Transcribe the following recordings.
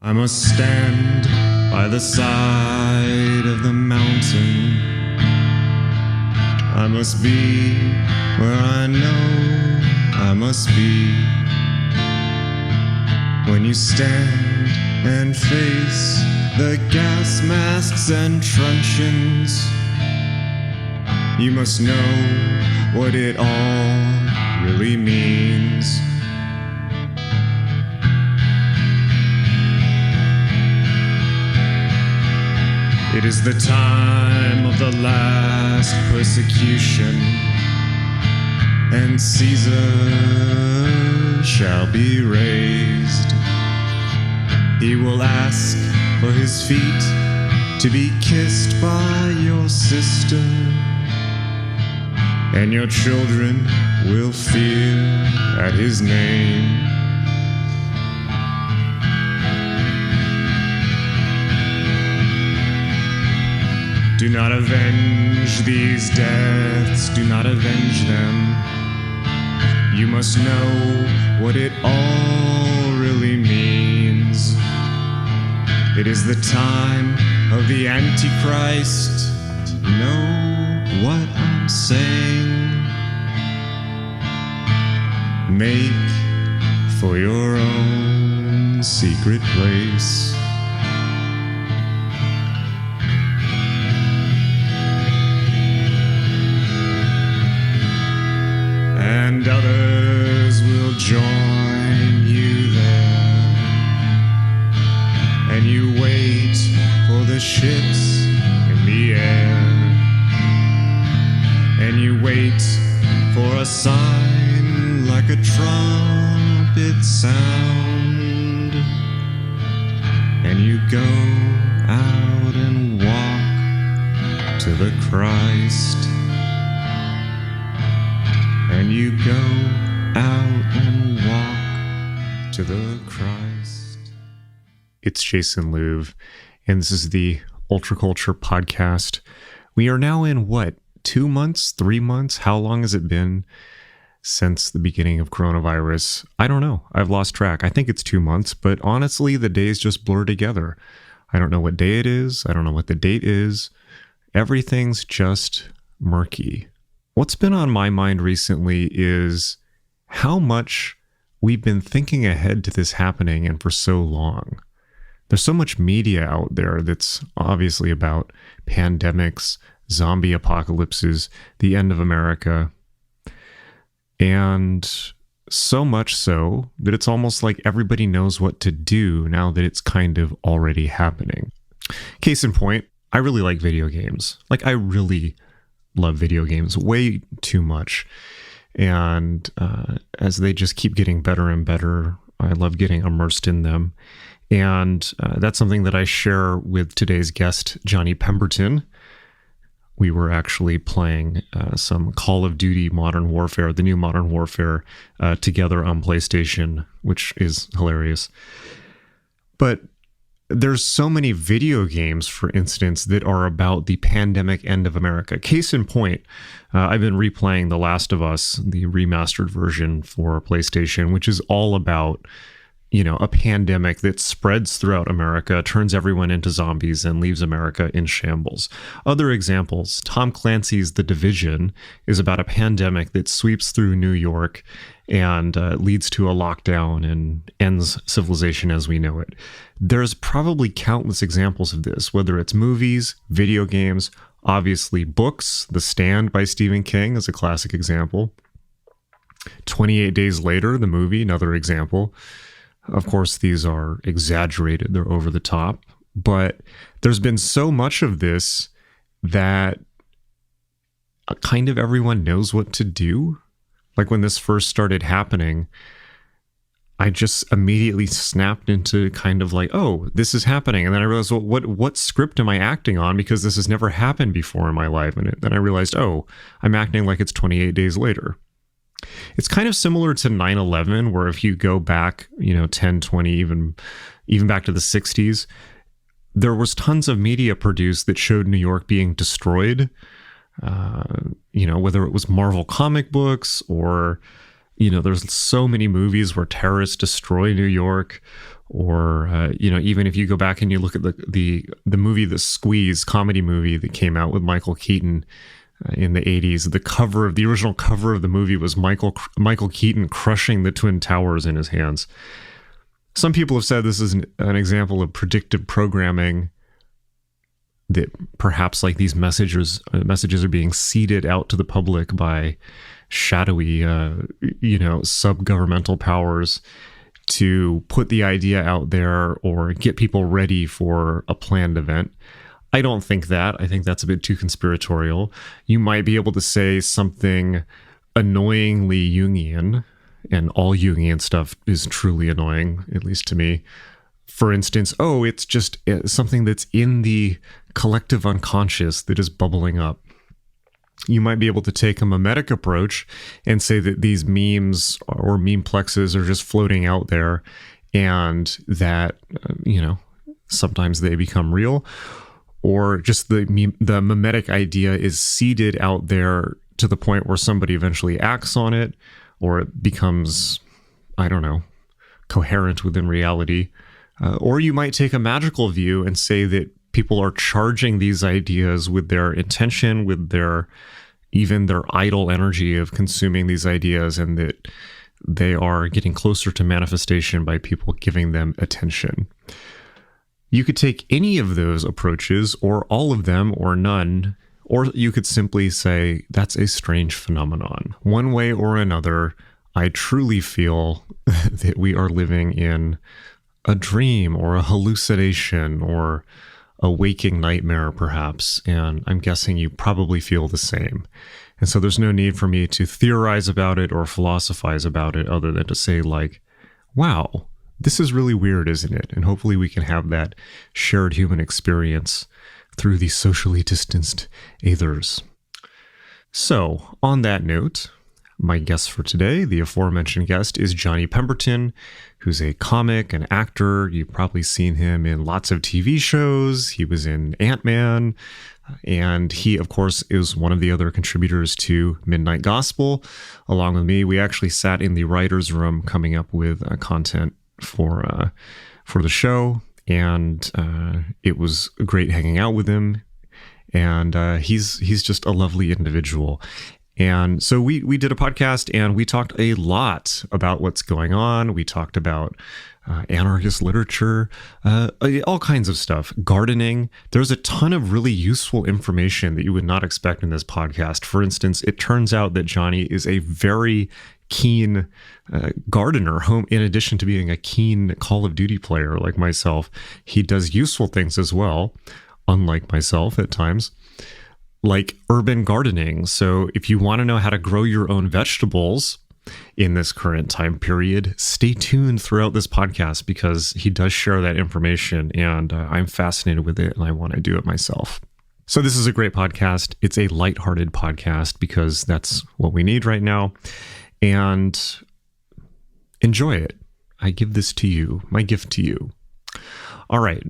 I must stand by the side of the mountain. I must be where I know I must be. When you stand and face the gas masks and truncheons, you must know what it all really means. It is the time of the last persecution, and Caesar shall be raised. He will ask for his feet to be kissed by your sister, and your children will fear at his name. Do not avenge these deaths, do not avenge them. You must know what it all really means. It is the time of the Antichrist. Know what I'm saying. Make for your own secret place. And others will join you there. And you wait for the ships in the air. And you wait for a sign like a trumpet sound. And you go out and walk to the Christ. And you go out and walk to the Christ. It's Jason Louv, and this is the Ultra Culture Podcast. We are now in, 2 months, 3 months? How long has it been since the beginning of coronavirus? I don't know. I've lost track. I think it's 2 months, but honestly, the days just blur together. I don't know what day it is. I don't know what the date is. Everything's just murky. What's been on my mind recently is how much we've been thinking ahead to this happening and for so long. There's so much media out there that's obviously about pandemics, zombie apocalypses, the end of America, and so much so that it's almost like everybody knows what to do now that it's kind of already happening. Case in point, I really like video games. I really love video games way too much, and as they just keep getting better and better, I love getting immersed in them. And that's something that I share with today's guest, Johnny Pemberton. We were actually playing some Call of Duty Modern Warfare, the new Modern Warfare, together on PlayStation, which is hilarious. But there's so many video games, for instance, that are about the pandemic end of America. Case in point, I've been replaying The Last of Us, the remastered version for PlayStation, which is all about, a pandemic that spreads throughout America, turns everyone into zombies, and leaves America in shambles. Other examples, Tom Clancy's The Division is about a pandemic that sweeps through New York and leads to a lockdown and ends civilization as we know it. There's probably countless examples of this, whether it's movies, video games, obviously books. The Stand by Stephen King is a classic example. 28 Days Later, the movie, another example. Of course, these are exaggerated, they're over the top, but there's been so much of this that kind of everyone knows what to do. Like when this first started happening, I just immediately snapped into kind of like, oh, this is happening. And then I realized, well, what script am I acting on? Because this has never happened before in my life. And then I realized, oh, I'm acting like it's 28 days later. It's kind of similar to 9/11, where if you go back, 10, 20, even back to the 60s, there was tons of media produced that showed New York being destroyed. Whether it was Marvel comic books or, there's so many movies where terrorists destroy New York, Or even if you go back and you look at the movie The Squeeze, comedy movie that came out with Michael Keaton in the 80s, the original cover of the movie was Michael Keaton crushing the Twin Towers in his hands. Some people have said this is an example of predictive programming, that perhaps like these messages are being seeded out to the public by shadowy, sub-governmental powers to put the idea out there or get people ready for a planned event. I don't think that. I think that's a bit too conspiratorial. You might be able to say something annoyingly Jungian, and all Jungian stuff is truly annoying, at least to me. For instance, it's just something that's in the collective unconscious that is bubbling up. You might be able to take a mimetic approach and say that these memes or memeplexes are just floating out there, and that, sometimes they become real, or just the mimetic idea is seeded out there to the point where somebody eventually acts on it, or it becomes, coherent within reality. Or you might take a magical view and say that people are charging these ideas with their intention, with even their idle energy of consuming these ideas, and that they are getting closer to manifestation by people giving them attention. You could take any of those approaches, or all of them, or none, or you could simply say that's a strange phenomenon. One way or another, I truly feel that we are living in a dream or a hallucination or a waking nightmare, perhaps, and I'm guessing you probably feel the same. And so there's no need for me to theorize about it or philosophize about it, other than to say, like, wow, this is really weird, isn't it? And hopefully we can have that shared human experience through these socially distanced aethers. So, on that note, my guest for today, the aforementioned guest, is Johnny Pemberton, who's a comic, an actor. You've probably seen him in lots of TV shows. He was in Ant-Man, and he, of course, is one of the other contributors to Midnight Gospel. Along with me, we actually sat in the writer's room coming up with content for the show, and it was great hanging out with him. And he's just a lovely individual. And so we did a podcast, and we talked a lot about what's going on. We talked about anarchist literature, all kinds of stuff, gardening. There's a ton of really useful information that you would not expect in this podcast. For instance, it turns out that Johnny is a very keen gardener, in addition to being a keen Call of Duty player like myself. He does useful things as well, unlike myself at times, like urban gardening. So if you want to know how to grow your own vegetables in this current time period, stay tuned throughout this podcast, because he does share that information, and I'm fascinated with it, and I want to do it myself. So this is a great podcast. It's a lighthearted podcast, because that's what we need right now. And enjoy it. I give this to you, my gift to you. All right.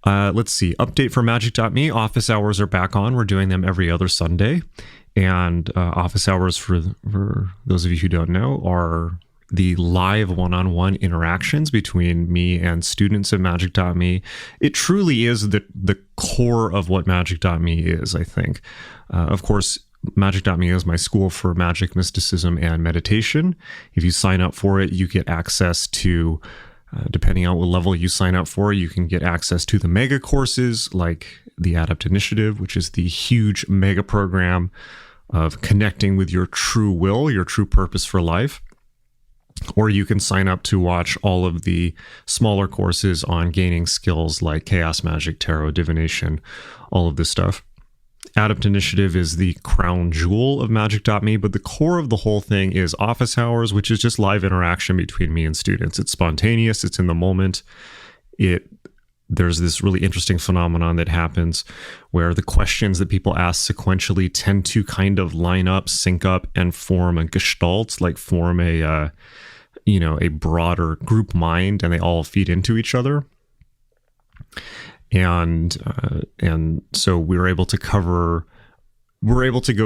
Let's see. Update for Magic.me. Office hours are back on. We're doing them every other Sunday. And office hours, for those of you who don't know, are the live one-on-one interactions between me and students of Magic.me. It truly is the core of what Magic.me is, I think. Of course, Magic.me is my school for magic, mysticism, and meditation. If you sign up for it, you get access to, depending on what level you sign up for, you can get access to the mega courses like the Adept Initiative, which is the huge mega program of connecting with your true will, your true purpose for life. Or you can sign up to watch all of the smaller courses on gaining skills like chaos magic, tarot, divination, all of this stuff. Adept Initiative is the crown jewel of Magic.me, but the core of the whole thing is office hours, which is just live interaction between me and students. It's spontaneous. It's in the moment. There's this really interesting phenomenon that happens where the questions that people ask sequentially tend to kind of line up, sync up, and form a gestalt, like form a broader group mind, and they all feed into each other. And so we're able to go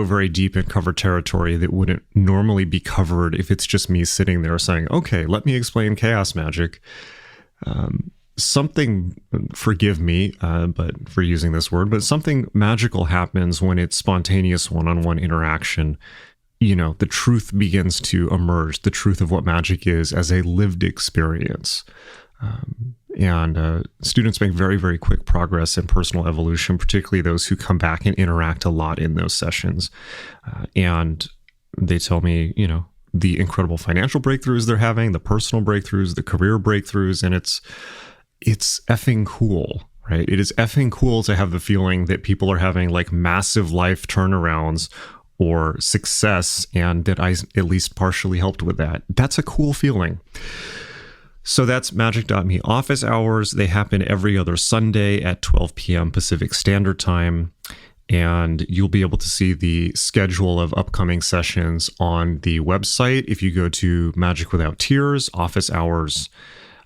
very deep and cover territory that wouldn't normally be covered if it's just me sitting there saying, okay, let me explain chaos magic. something, forgive me, but for using this word, but something magical happens when it's spontaneous one-on-one interaction. You know, the truth begins to emerge, the truth of what magic is as a lived experience. And students make very, very quick progress in personal evolution, particularly those who come back and interact a lot in those sessions. And they tell me, you know, the incredible financial breakthroughs they're having, the personal breakthroughs, the career breakthroughs, and it's effing cool, right? It is effing cool to have the feeling that people are having like massive life turnarounds or success, and that I at least partially helped with that. That's a cool feeling. So that's Magic.me office hours. They happen every other Sunday at 12 p.m. Pacific Standard Time. And you'll be able to see the schedule of upcoming sessions on the website. If you go to Magic Without Tears, office hours,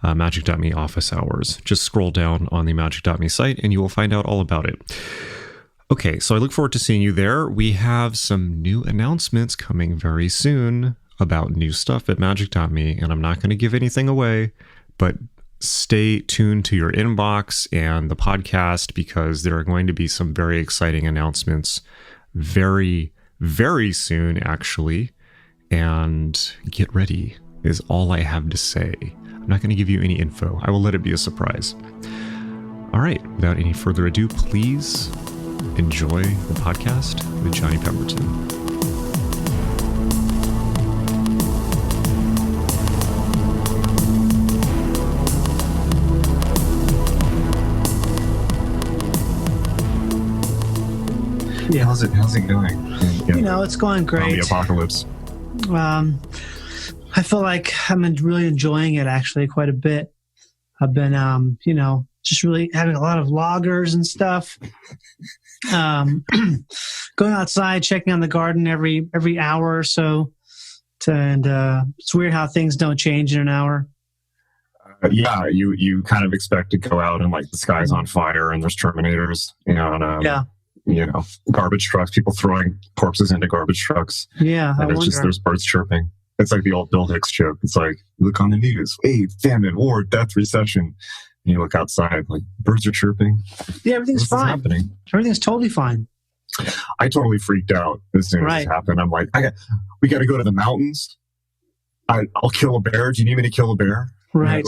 Magic.me office hours, just scroll down on the Magic.me site and you will find out all about it. Okay, so I look forward to seeing you there. We have some new announcements coming very soon about new stuff at Magic.me, and I'm not going to give anything away, but stay tuned to your inbox and the podcast because there are going to be some very exciting announcements very, very soon, actually. And get ready is all I have to say. I'm not going to give you any info. I will let it be a surprise. All right, without any further ado, please enjoy the podcast with Johnny Pemberton. Yeah, how's it going? You know, it's going great. The apocalypse. I feel like I'm really enjoying it actually quite a bit. I've been, you know, just really having a lot of loggers and stuff. Going outside, checking on the garden every hour or so. And it's weird how things don't change in an hour. Yeah, you kind of expect to go out and like the sky's on fire and there's Terminators, and yeah. You know, garbage trucks, people throwing corpses into garbage trucks. Yeah, and it's just there's birds chirping. It's like the old Bill Hicks joke. It's like, look on the news, hey, famine, war, death, recession. And you look outside, like birds are chirping. Yeah, everything's fine. Happening? Everything's totally fine. I totally freaked out as soon as it happened. I'm like, we got to go to the mountains. I'll kill a bear. Do you need me to kill a bear? Right.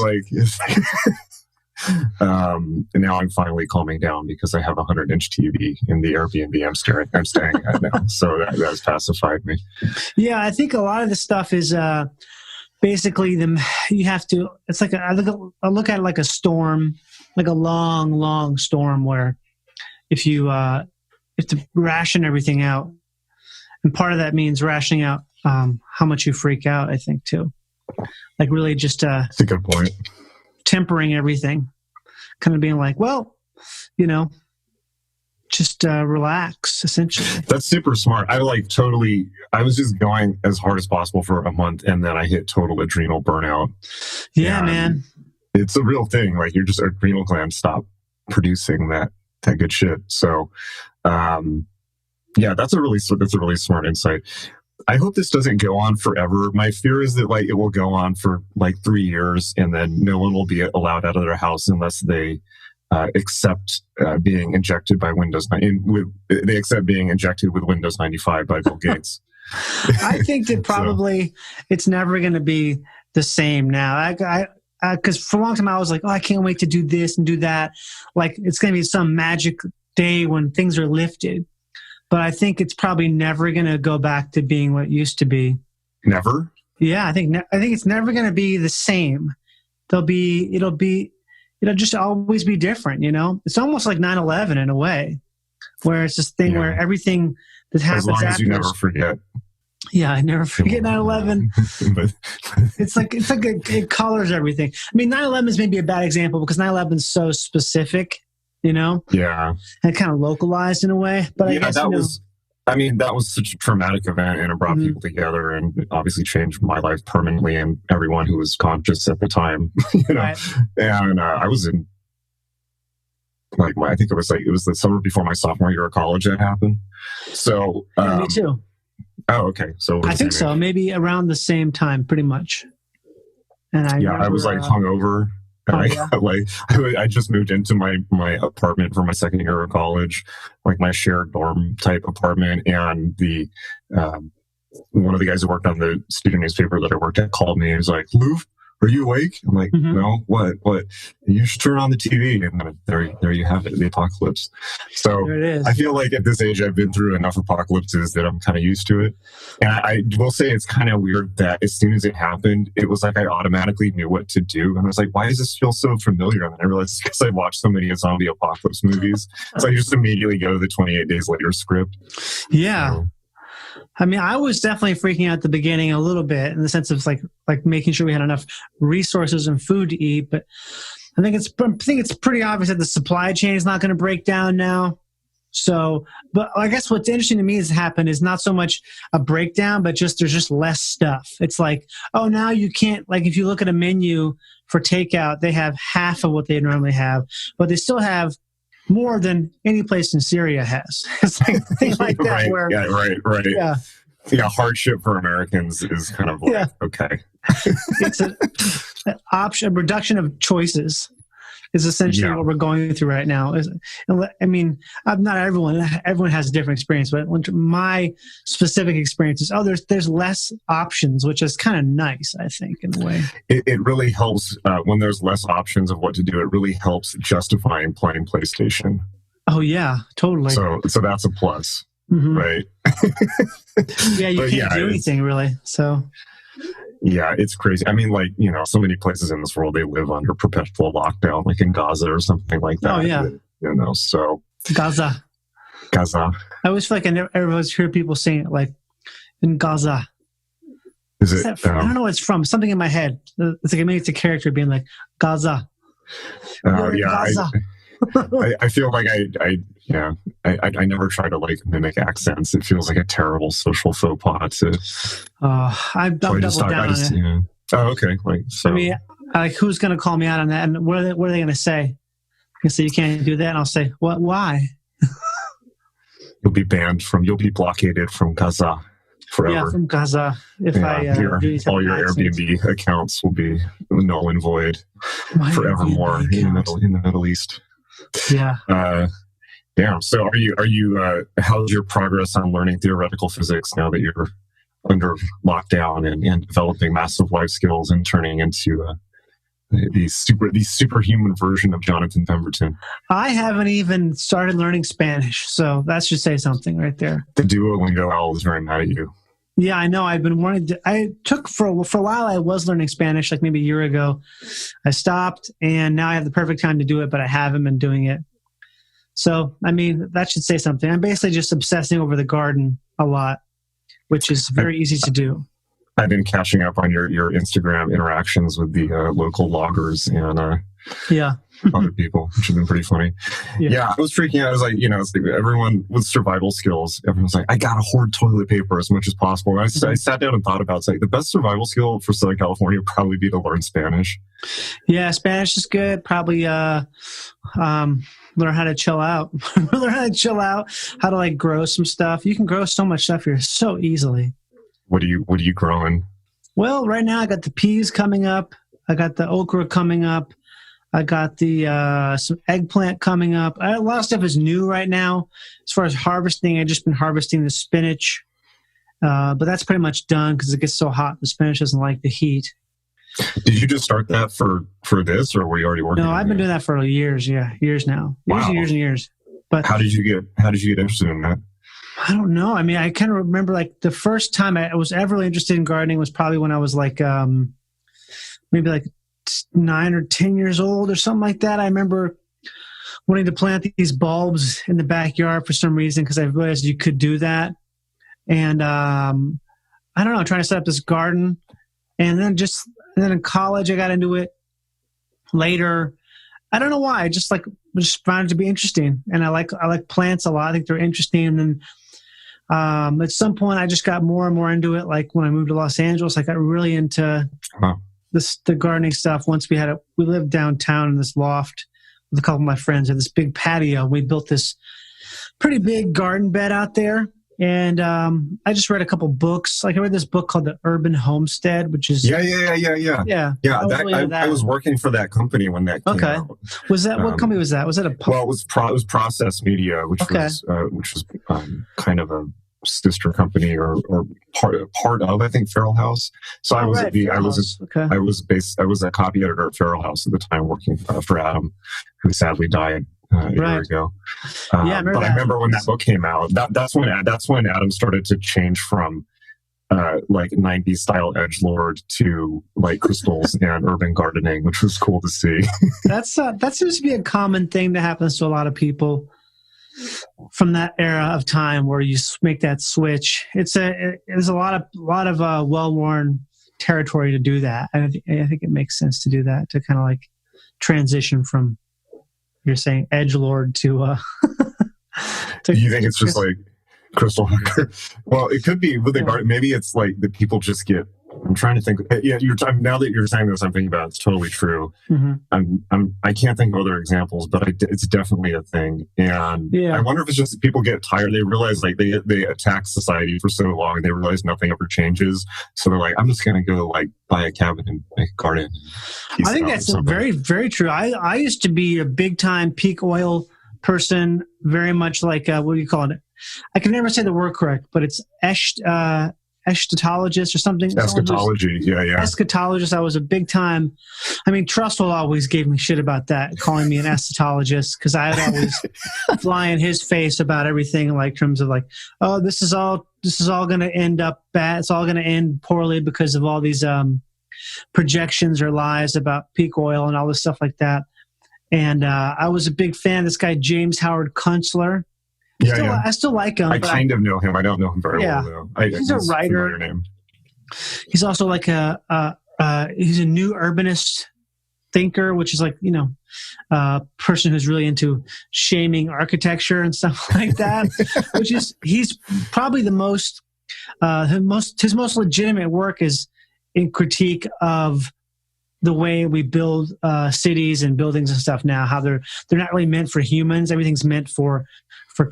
And now I'm finally calming down because I have a 100-inch TV in the Airbnb I'm staying at now. So that has pacified me. Yeah, I think a lot of the stuff is basically you have to. It's like I look at it like a storm, like a long storm where if you have to ration everything out, and part of that means rationing out how much you freak out. I think too, like really just that's a good point. Tempering everything, kind of being like, well, you know, just relax, essentially. That's super smart. I was just going as hard as possible for a month, and then I hit total adrenal burnout. Yeah, man. It's a real thing. Like your adrenal glands stop producing that good shit. So, yeah, that's a really smart insight. I hope this doesn't go on forever. My fear is that like it will go on for like 3 years and then no one will be allowed out of their house unless they accept being injected by they accept being injected with Windows 95 by Bill Gates. I think that probably it's never going to be the same now. Because for a long time I was like, oh, I can't wait to do this and do that. Like it's going to be some magic day when things are lifted. But I think it's probably never going to go back to being what it used to be. Never? Yeah, I think it's never going to be the same. It'll just always be different, you know? It's almost like 9/11 in a way, where it's this thing where everything that happens as long as after you never forget. Yeah, I never forget 9/11. But it colors everything. I mean, 9/11 is maybe a bad example because 9/11 is so specific. You know? Yeah. And kind of localized in a way. But I guess, that was such a traumatic event and it brought people together and obviously changed my life permanently and everyone who was conscious at the time. You know? Right. And I was in I think it was the summer before my sophomore year of college that happened. So me too. Oh, okay. So I think so. Maybe around the same time, pretty much. And I was like hungover Oh, yeah. Like I just moved into my apartment for my second year of college, like my shared dorm type apartment, and the one of the guys who worked on the student newspaper that I worked at called me and was like, "Louv, are you awake?" I'm like, "No, what? You should turn on the TV." And then there you have it, the apocalypse. So There it is. I feel like at this age, I've been through enough apocalypses that I'm kind of used to it. And I will say it's kind of weird that as soon as it happened, it was like I automatically knew what to do. And I was like, why does this feel so familiar? And then I realized it's because I watched so many zombie apocalypse movies. So I just immediately go to the 28 Days Later script. Yeah. So, I mean, I was definitely freaking out at the beginning a little bit in the sense of like making sure we had enough resources and food to eat. But I think it's pretty obvious that the supply chain is not going to break down now. So, but I guess what's interesting to me has happened is not so much a breakdown, but just there's just less stuff. It's like, oh, now you can't, like if you look at a menu for takeout, they have half of what they normally have, but they still have more than any place in Syria has. It's like things like that. right. Where, Yeah, right. Yeah. Yeah, hardship for Americans is kind of like, okay. It's an option, a reduction of choices is essentially what we're going through right now. I mean, not everyone has a different experience, but my specific experience is, there's less options, which is kind of nice, I think, in a way. It really helps when there's less options of what to do. It really helps justifying playing PlayStation. Oh yeah, totally. So that's a plus, right? Yeah, you can't do anything really. So yeah, it's crazy. I mean, like, so many places in this world, they live under perpetual lockdown, like in Gaza or something like that. Oh yeah, so Gaza. I always feel like I always hear people saying it like in Gaza. Is it? I don't know what it's from. Something in my head. It's like maybe it's a character being like Gaza. Gaza. I feel like I never try to like mimic accents. It feels like a terrible social faux pas to. I've doubled down on it. Oh, okay. Like, so. I mean, like, who's going to call me out on that? And what are they going to say? You say you can't do that, and I'll say, "What? Why?" You'll be blockaded from Gaza forever. Yeah, from Gaza. If all your Airbnb accounts will be null and void forevermore in the Middle East. Yeah. Damn. So are you how's your progress on learning theoretical physics now that you're under lockdown and developing massive life skills and turning into the superhuman version of Jonathan Pemberton? I haven't even started learning Spanish, so that should say something right there. The Duolingo owl is very mad at you. Yeah, I know. I've been wanting to. I took for a while. I was learning Spanish, like maybe a year ago. I stopped, and now I have the perfect time to do it, but I haven't been doing it. So, I mean, that should say something. I'm basically just obsessing over the garden a lot, which is very easy to do. I've been catching up on your Instagram interactions with the local loggers and other people, which has been pretty funny. Yeah, I was freaking out. I was like, it's like everyone with survival skills, everyone's like, I gotta hoard toilet paper as much as possible. And I sat down and thought about it. It's like the best survival skill for Southern California would probably be to learn Spanish. Yeah, Spanish is good. Probably learn how to chill out. How to like grow some stuff. You can grow so much stuff here so easily. What are you growing? Well, right now I got the peas coming up. I got the okra coming up. I got the some eggplant coming up. A lot of stuff is new right now. As far as harvesting, I've just been harvesting the spinach. But that's pretty much done because it gets so hot. The spinach doesn't like the heat. Did you just start that for this, or were you already working? No, I've been doing that for years. Yeah, years now. Years and years. But how did you get interested in that? I don't know. I mean, I kind of remember like the first time I was ever really interested in gardening was probably when I was like maybe like 9 or 10 years old or something like that. I remember wanting to plant these bulbs in the backyard for some reason because I realized you could do that. And I don't know, trying to set up this garden. And then in college, I got into it later. I don't know why. I just found it to be interesting. And I like plants a lot. I think they're interesting. And then at some point, I just got more and more into it. Like when I moved to Los Angeles, I got really into the gardening stuff. Once we lived downtown in this loft with a couple of my friends. Had this big patio. We built this pretty big garden bed out there. And I just read a couple books. Like I read this book called The Urban Homestead, which is Yeah. I was working for that company when that came out. Was that what company was that? Was it a well? It was Process Media, which was kind of a sister company or part of, I think, Feral House. So I was a copy editor at Feral House at the time, working for Adam, who sadly died a year ago. I remember when that book came out. That's when Adam started to change from like 90s style edgelord to like crystals and urban gardening, which was cool to see. That seems to be a common thing that happens to a lot of people from that era of time where you make that switch. There's a lot of well-worn territory to do that. I think it makes sense to do that, to kind of like transition from, you're saying, edgelord to you think it's just like crystal hunter? Well, it could be with the garden. Maybe it's like that people just get. I'm trying to think. Yeah, now that you're saying this, I'm thinking about it. It's totally true. Mm-hmm. I can't think of other examples, but it's definitely a thing. And I wonder if it's just that people get tired. They realize like they attack society for so long, and they realize nothing ever changes. So they're like, I'm just going to go like buy a cabin and make a garden. I think that's very, very true. I used to be a big time peak oil person, very much like what do you call it? I can never say the word correct, but it's eschatologist or something. Eschatology, Eschatologist. I was a big time. I mean, Trustwell always gave me shit about that, calling me an eschatologist, because I would always fly in his face about everything, like in terms of like, oh, this is all going to end up bad. It's all going to end poorly because of all these projections or lies about peak oil and all this stuff like that. And I was a big fan of this guy, James Howard Kunstler. I still like him. I kind of know him. I don't know him very well, though. He's a writer. He's also like he's a new urbanist thinker, which is like, a person who's really into shaming architecture and stuff like that. He's probably his most legitimate work is in critique of the way we build cities and buildings and stuff now. How they're not really meant for humans. Everything's meant for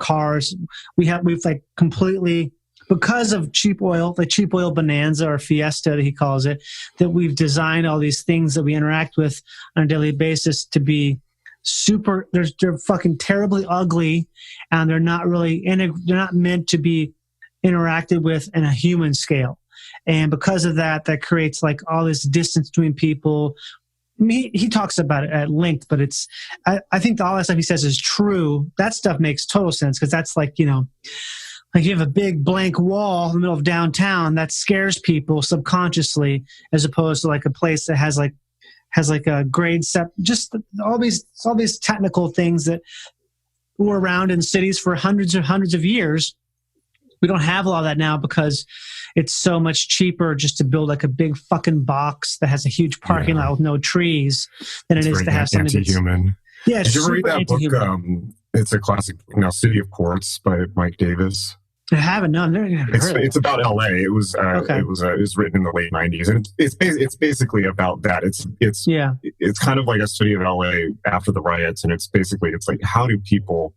cars. We've like completely, because of cheap oil, the cheap oil bonanza or fiesta that he calls it, that we've designed all these things that we interact with on a daily basis to be super. They're fucking terribly ugly, and they're not really they're not meant to be interacted with in a human scale. And because of that creates like all this distance between people. I mean, he talks about it at length, but I think all that stuff he says is true. That stuff makes total sense, because that's like, like you have a big blank wall in the middle of downtown that scares people subconsciously, as opposed to like a place that has like a grade set, just all these technical things that were around in cities for hundreds of years. We don't have a lot of that now because it's so much cheaper just to build like a big fucking box that has a huge parking lot with no trees than it is to have something anti-human. Yeah, did you ever read that book? It's a classic now, City of Quartz by Mike Davis. I haven't. No, it's about LA. It was written in the late 90s, and it's basically about that. It's kind of like a study of LA after the riots, and it's like, how do people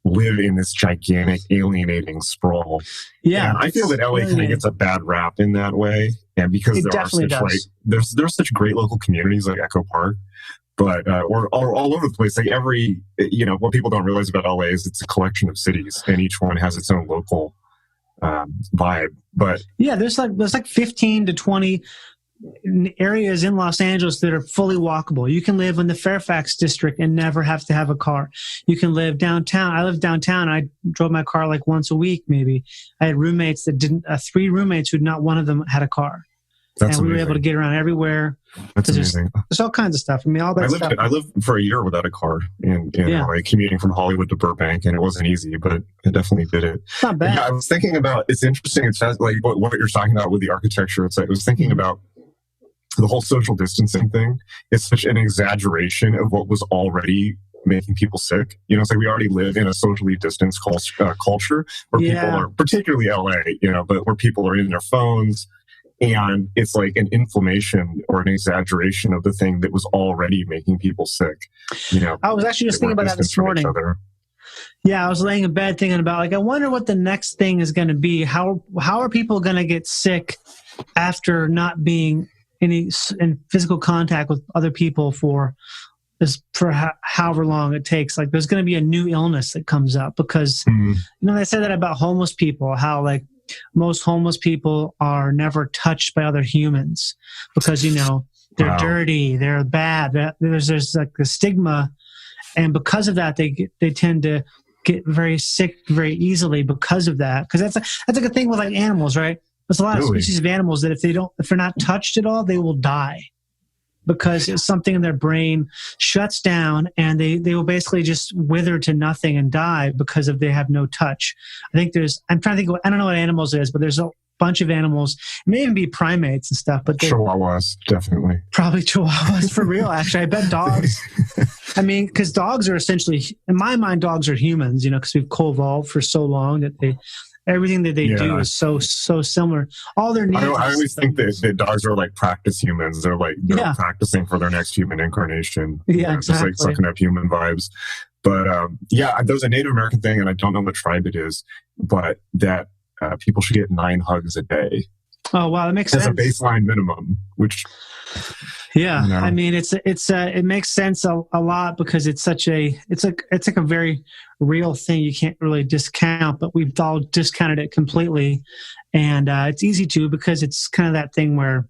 live in this gigantic alienating sprawl? And I feel that LA kind of gets a bad rap in that way, and because there's such great local communities like Echo Park, but or all over the place. Like what people don't realize about LA is it's a collection of cities, and each one has its own local vibe. But there's like 15 to 20 areas in Los Angeles that are fully walkable. You can live in the Fairfax district and never have to have a car. You can live downtown. I live downtown. I drove my car like once a week, maybe. I had roommates that didn't, 3 roommates who not one of them had a car. That's and we amazing. were able to get around everywhere. That's amazing. There's all kinds of stuff. I mean, all that stuff. I lived for a year without a car in LA, commuting from Hollywood to Burbank, and it wasn't easy, but I definitely did it. It's not bad. Yeah, I was thinking about, it's interesting. It's like what you're talking about with the architecture. It's like, I was thinking about the whole social distancing thing. It's such an exaggeration of what was already making people sick. It's like we already live in a socially distanced culture where people are, particularly LA, but where people are in their phones. And it's like an inflammation or an exaggeration of the thing that was already making people sick. I was actually just thinking about that this morning. Yeah, I was laying in bed thinking about, like, I wonder what the next thing is going to be. How are people going to get sick after not being in physical contact with other people for however long it takes? Like, there's going to be a new illness that comes up because, they say that about homeless people, how, like, most homeless people are never touched by other humans because, they're dirty, they're bad. There's like the stigma. And because of that, they tend to get very sick very easily because of that. Because that's like a thing with, like, animals, right? There's a lot of species of animals that if they're not touched at all, they will die because something in their brain shuts down and they will basically just wither to nothing and die because they have no touch. I'm trying to think, I don't know what animals it is, but there's a bunch of animals. It may even be primates and stuff, but chihuahuas, definitely. Probably chihuahuas for real, actually. I bet dogs. I mean, because dogs are essentially, in my mind, dogs are humans, because we've co-evolved for so long that everything that they do is so similar. All their needs. I always think that dogs are like practice humans. They're practicing for their next human incarnation. Yeah, exactly. Just like sucking up human vibes. But there's a Native American thing, and I don't know what tribe it is, but that people should get 9 hugs a day. Oh wow, that makes sense. As a baseline minimum, which. Yeah, I mean, it makes sense a lot because it's like a very real thing you can't really discount, but we've all discounted it completely, and it's easy to because it's kind of that thing where,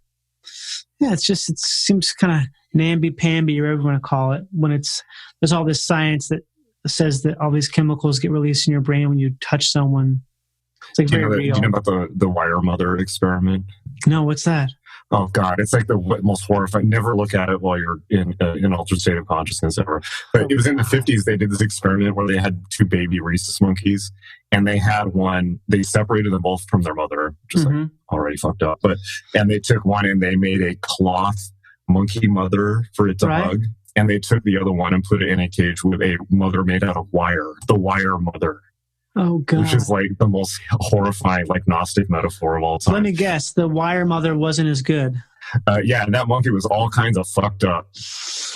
it seems kind of namby-pamby or whatever you want to call it when there's all this science that says that all these chemicals get released in your brain when you touch someone. It's like very real. Do you know about the wire mother experiment? No, what's that? Oh God, it's like the most horrifying. Never look at it while you're in an altered state of consciousness ever. But it was in the 50s. They did this experiment where they had 2 baby rhesus monkeys, and they had one. They separated them both from their mother, which is like already fucked up. And they took one and they made a cloth monkey mother for it to hug, and they took the other one and put it in a cage with a mother made out of wire, the wire mother. Oh God! Which is like the most horrifying, like Gnostic metaphor of all time. Let me guess, the wire mother wasn't as good. And that monkey was all kinds of fucked up. It's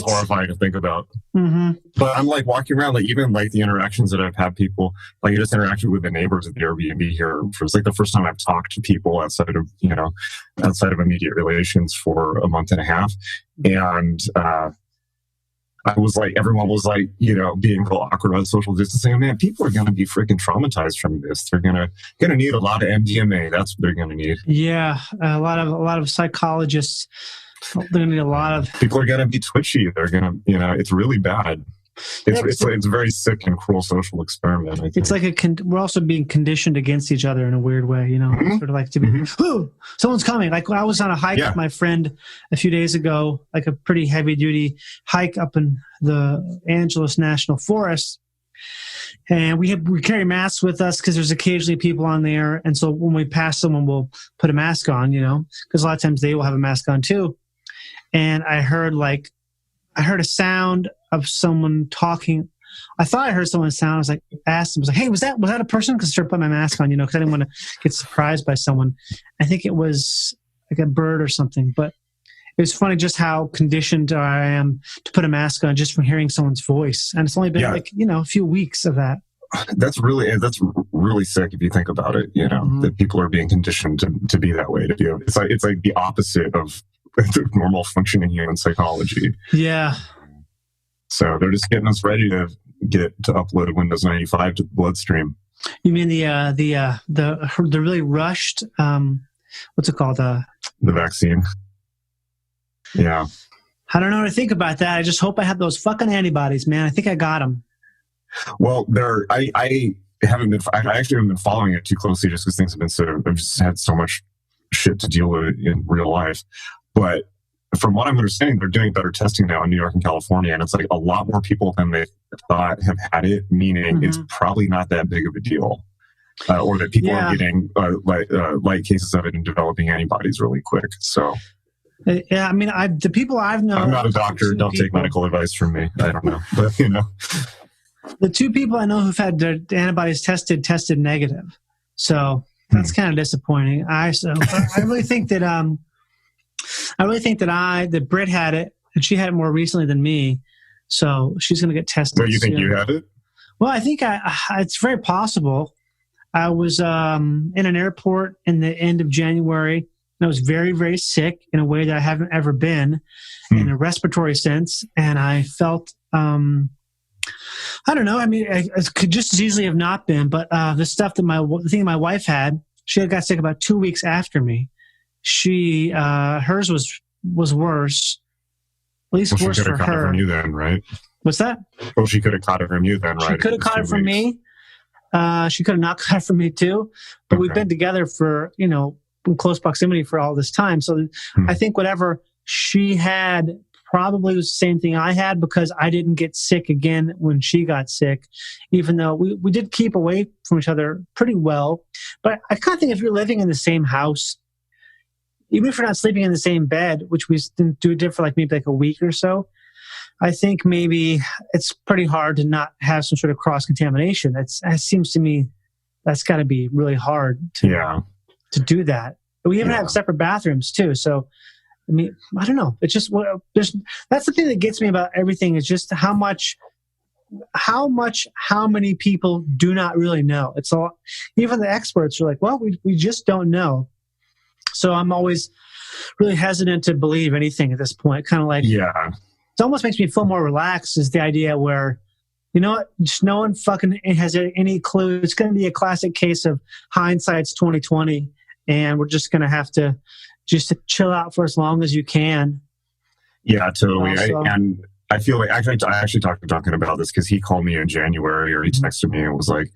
horrifying to think about. Mm-hmm. But I'm like walking around, like even like the interactions that I've had people, like I just interacted with the neighbors at the Airbnb here. It's like the first time I've talked to people outside of immediate relations for a month and a half, and. I was like, everyone was like, being real awkward about social distancing. Man, people are going to be freaking traumatized from this. They're going to need a lot of MDMA. That's what they're going to need. Yeah, a lot of psychologists. They're going to need a lot of. People are going to be twitchy. They're going to, it's really bad. It's a very sick and cruel social experiment. I think. It's like we're also being conditioned against each other in a weird way, sort of like to be, ooh, someone's coming. Like I was on a hike with my friend a few days ago, like a pretty heavy duty hike up in the Angeles National Forest. And we carry masks with us because there's occasionally people on there. And so when we pass someone, we'll put a mask on, because a lot of times they will have a mask on too. And I heard a sound of someone talking. I thought I heard someone sound. I was like, asked them, I was like, hey, was that a person? Because I started putting my mask on, because I didn't want to get surprised by someone. I think it was like a bird or something. But it was funny just how conditioned I am to put a mask on just from hearing someone's voice. And it's only been a few weeks of that. That's really sick if you think about it, that people are being conditioned to be that way. It's like the opposite of the normal functioning human psychology. Yeah. So they're just getting us ready to upload Windows 95 to the bloodstream. You mean the really rushed what's it called? The vaccine. Yeah. I don't know what to think about that. I just hope I have those fucking antibodies, man. I think I got them. Well, I actually haven't been following it too closely just because things have been I've just had so much shit to deal with in real life. But from what I'm understanding, they're doing better testing now in New York and California, and it's like a lot more people than they thought have had it, meaning it's probably not that big of a deal. Or that people are getting light cases of it and developing antibodies really quick. So, yeah, I mean, the people I've known. I'm not a doctor. Don't take medical advice from me. I don't know, but the 2 people I know who've had their antibodies tested negative. So that's kind of disappointing. I really think that that Britt had it, and she had it more recently than me. So she's going to get tested. So you think soon. you had it? Well, I think it's very possible. I was in an airport in the end of January, and I was very, very sick in a way that I haven't ever been in a respiratory sense. And I felt, I don't know. I mean, it could just as easily have not been, but the stuff that the thing my wife had, she got sick about 2 weeks after me. Hers was worse. At least worse for her. She could have caught it from you then, right? What's that? Well, she could have caught it from you then, right? She could have caught it from me. She could have not caught it from me too. But we've been together for, in close proximity for all this time. So I think whatever she had probably was the same thing I had, because I didn't get sick again when she got sick, even though we did keep away from each other pretty well. But I kind of think if you're living in the same house, even if you're not sleeping in the same bed, which we did for maybe a week or so, I think maybe it's pretty hard to not have some sort of cross-contamination. It seems to me that's got to be really hard to do that. We even have separate bathrooms too. So, I mean, I don't know. It's just, that's the thing that gets me about everything, is just how many people do not really know. It's all, even the experts are like, well, we just don't know. So I'm always really hesitant to believe anything at this point. Kind of like, it almost makes me feel more relaxed, is the idea where, you know what, just no one fucking has any clue. It's going to be a classic case of hindsight's 20/20, and we're just going to have to just chill out for as long as you can. Yeah, totally. And I feel like I actually talked to Duncan about this, because he called me in January, or he texted me and was like,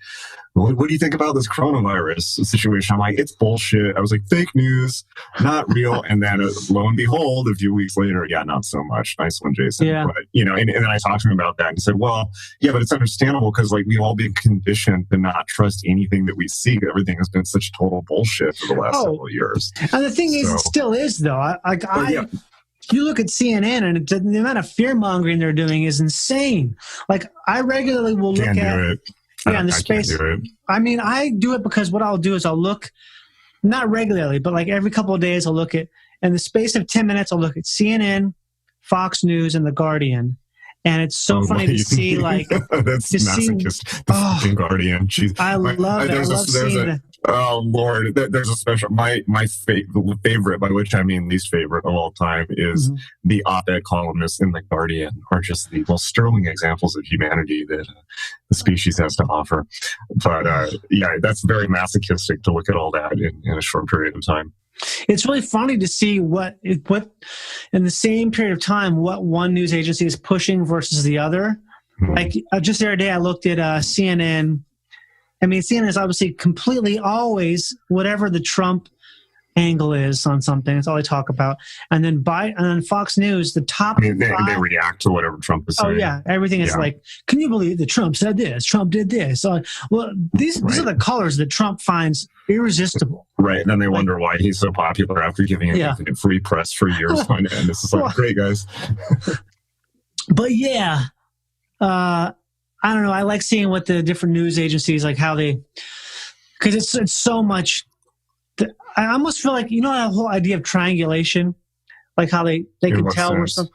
what do you think about this coronavirus situation? I'm like, it's bullshit. I was like, fake news, not real. And then lo and behold, a few weeks later, not so much. Nice one, Jason. Yeah. But, and then I talked to him about that, and he said, well, yeah, but it's understandable, because we've all been conditioned to not trust anything that we see. Everything has been such total bullshit for the last several years. And the thing is, it still is, though. You look at CNN, and the amount of fear-mongering they're doing is insane. I regularly will look at... in the space. I mean, I do it because what I'll do is I'll look, not regularly, but every couple of days I'll look at, in the space of 10 minutes, I'll look at CNN, Fox News, and The Guardian. And it's so funny to see, that's masochist. The fucking Guardian. Jeez. I love it. I love seeing that. Oh, Lord. There's a special... My favorite, by which I mean least favorite of all time, is the op-ed columnists in The Guardian are just the most sterling examples of humanity that the species has to offer. But, that's very masochistic to look at all that in a short period of time. It's really funny to see what in the same period of time, what one news agency is pushing versus the other. Just the other day, I looked at CNN. I mean, CNN is obviously completely always whatever the Trump angle is on something. That's all they talk about. And then Fox News, the top. They react to whatever Trump is saying. Oh yeah, everything is can you believe that Trump said this? Trump did this. These are the colors that Trump finds irresistible. Right, and then they wonder why he's so popular after giving infinite free press for years on end. This is great, guys. But I don't know. I like seeing what the different news agencies, how they, because it's so much. I almost feel like, that whole idea of triangulation, how they can tell where something,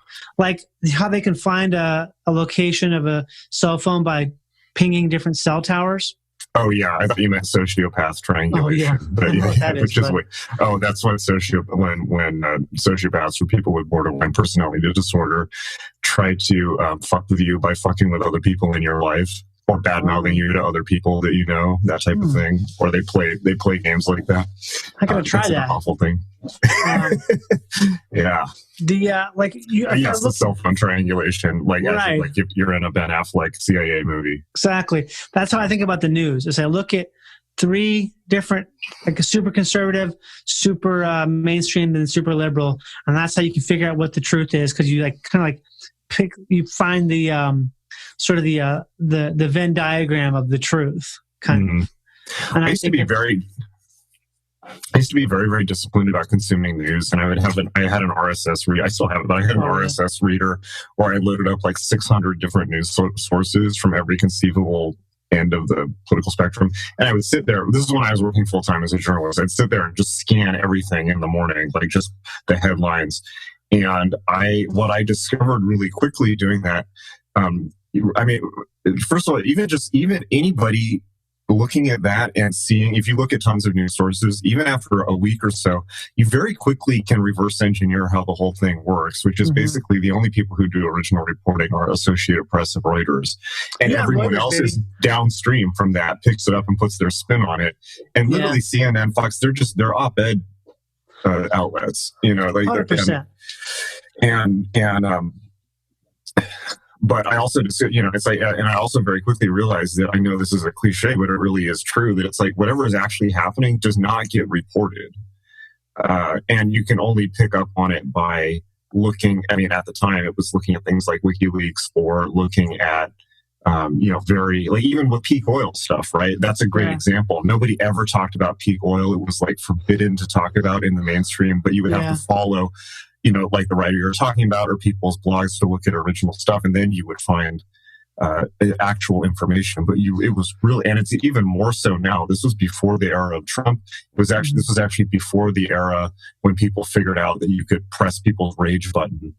how they can find a location of a cell phone by pinging different cell towers. Oh yeah, I thought you meant sociopath triangulation. But that's when sociopaths or people with borderline personality disorder try to fuck with you by fucking with other people in your life, or bad-mouthing you to other people that you know, that type of thing. Or they play games like that. I gotta try that. An awful thing. Yeah. The cell phone triangulation, as if you're in a Ben Affleck CIA movie. Exactly. That's how I think about the news. Is I look at three different, a super conservative, super mainstream, and super liberal, and that's how you can figure out what the truth is, because you you find the sort of the Venn diagram of the truth, kind of. And I used to be very, very disciplined about consuming news, and I had an RSS reader. I still have it, but I had an RSS reader where I loaded up 600 different news sources from every conceivable end of the political spectrum. And I would sit there. This is when I was working full time as a journalist. I'd sit there and just scan everything in the morning, just the headlines. And what I discovered really quickly doing that I mean, first of all, even anybody looking at that and seeing, if you look at tons of news sources, even after a week or so, you very quickly can reverse engineer how the whole thing works, which is basically the only people who do original reporting are Associated Press and Reuters. And everyone Reuters, else baby. is downstream from that, picks it up and puts their spin on it. And literally CNN, Fox, they're op-ed outlets, you know, like 100%. But I also just, you know, it's like, and I also very quickly realized that I know this is a cliche, but it really is true, that it's like whatever is actually happening does not get reported. And you can only pick up on it by looking, I mean, at the time it was looking at things like WikiLeaks or looking at, you know, very, like even with peak oil stuff, right? That's a great example. Nobody ever talked about peak oil. It was like forbidden to talk about in the mainstream, but you would have to follow, you know, like the writer you're talking about or people's blogs to look at original stuff. And then you would find actual information. But it was really, and it's even more so now. This was before the era of Trump. This was actually before the era when people figured out that you could press people's rage button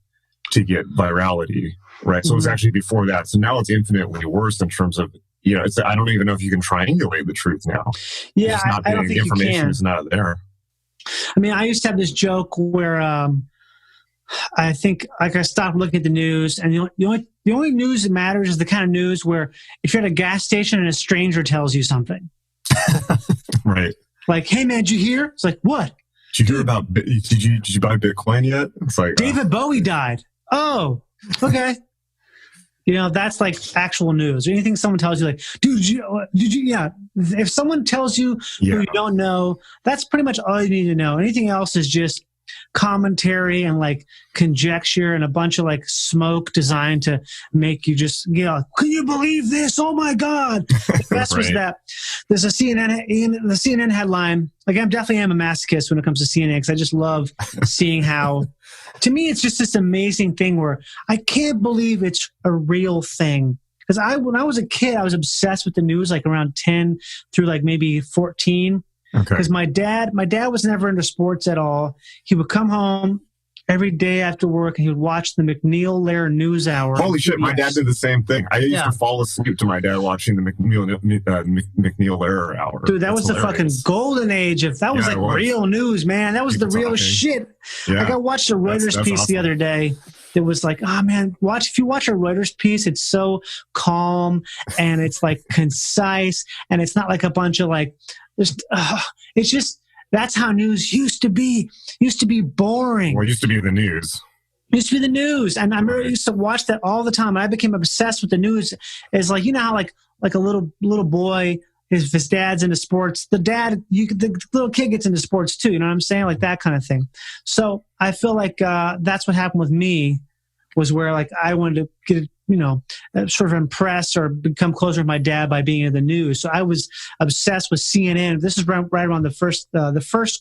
to get virality, right? So it was actually before that. So now it's infinitely worse in terms of, you know, I don't even know if you can triangulate the truth now. Yeah, I don't think information you can. is not there. I mean, I used to have this joke where I think like I stopped looking at the news, and the only news that matters is the kind of news where if you're at a gas station and a stranger tells you something, right? Like, "Hey man, did you hear?" It's like, "What? Did you hear about? Did you buy Bitcoin yet?" It's like David Bowie died. Oh, okay. You know, that's like actual news. Or anything someone tells you, like, "Dude, did you?" Yeah. If someone tells you who you don't know, that's pretty much all you need to know. Anything else is just commentary and like conjecture and a bunch of like smoke designed to make you just, you know, can you believe this? Oh my God. The best was that there's a CNN headline. Like, I definitely am a masochist when it comes to CNN, because I just love seeing how, to me, it's just this amazing thing where I can't believe it's a real thing. Because when I was a kid, I was obsessed with the news, like around 10 through like maybe 14. Because my dad was never into sports at all. He would come home every day after work and he would watch the McNeil-Lehrer News Hour. Holy shit, my dad did the same thing. I used to fall asleep to my dad watching the McNeil-Lehrer Hour. Dude, that was the fucking golden age. That was like real news, man. That was the real shit. Yeah. Like, I watched a Reuters piece the other day. It was like, oh man, if you watch a Reuters piece, it's so calm and it's like concise and it's not like a bunch of like, it's just, that's how news used to be. Used to be boring. Well, it used to be the news. Used to be the news. And I remember I used to watch that all the time. I became obsessed with the news. It's like, you know how like a little boy, if his dad's into sports, the little kid gets into sports too. You know what I'm saying? Like that kind of thing. So I feel like that's what happened with me, was where like I wanted to get, you know, sort of impress or become closer to my dad by being in the news. So I was obsessed with CNN. This is right around the first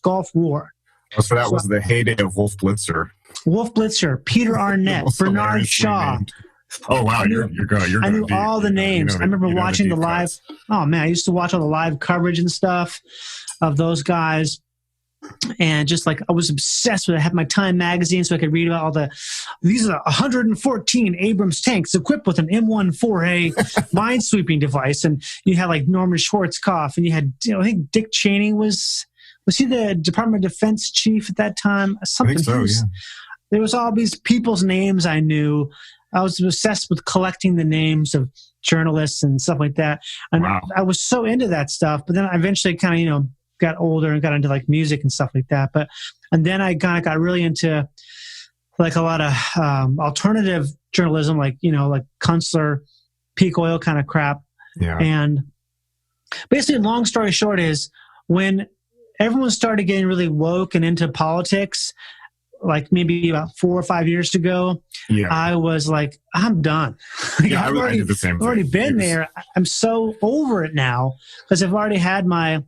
Gulf War. Oh, so that was the heyday of Wolf Blitzer. Wolf Blitzer, Peter Arnett, Bernard Shaw. Oh wow, you're I knew all the names. I remember watching the live. Oh man, I used to watch all the live coverage and stuff of those guys. And just like, I was obsessed with it. I had my Time magazine so I could read about these are 114 Abrams tanks equipped with an M14A minesweeping device. And you had like Norman Schwarzkopf, and you had, you know, I think Dick Cheney was he the Department of Defense chief at that time? Something. I think so, yeah. There was all these people's names I knew. I was obsessed with collecting the names of journalists and stuff like that. And I was so into that stuff. But then I eventually kind of, you know, got older and got into like music and stuff like that. And then I kind of got really into like a lot of alternative journalism, like, you know, like Kunstler, peak oil kind of crap. Yeah. And basically, long story short is, when everyone started getting really woke and into politics, like maybe about 4 or 5 years ago, I was like, I'm done. Like, I've already been there. I'm so over it now, because I've already had my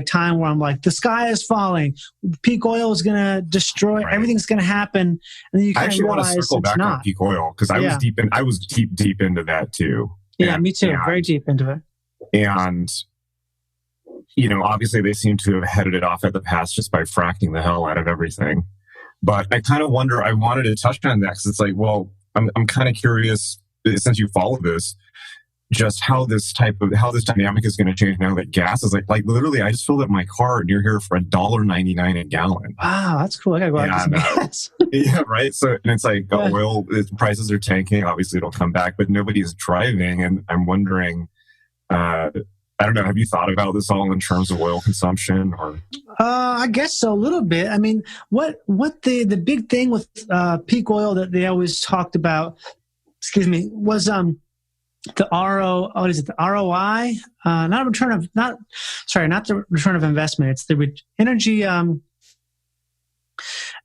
time where I'm like, the sky is falling, peak oil is going to destroy, everything's going to happen. And then you kind of realize want to circle back on peak oil, because I was deep into that too. Yeah, me too. Very deep into it. And, you know, obviously they seem to have headed it off at the pass just by fracking the hell out of everything. But I kind of wonder, I wanted to touch on that, because it's like, well, I'm kind of curious since you follow this, just how this dynamic is going to change now that gas is like literally, I just filled up my car near here for $1.99 a gallon. Wow, that's cool. I gotta go out and get some gas. Yeah, right. So, and it's like oil prices are tanking. Obviously, it'll come back, but nobody's driving. And I'm wondering, I don't know. Have you thought about this all in terms of oil consumption? Or I guess so, a little bit. I mean, what the big thing with peak oil that they always talked about, was the the ROI, not the return of investment. It's the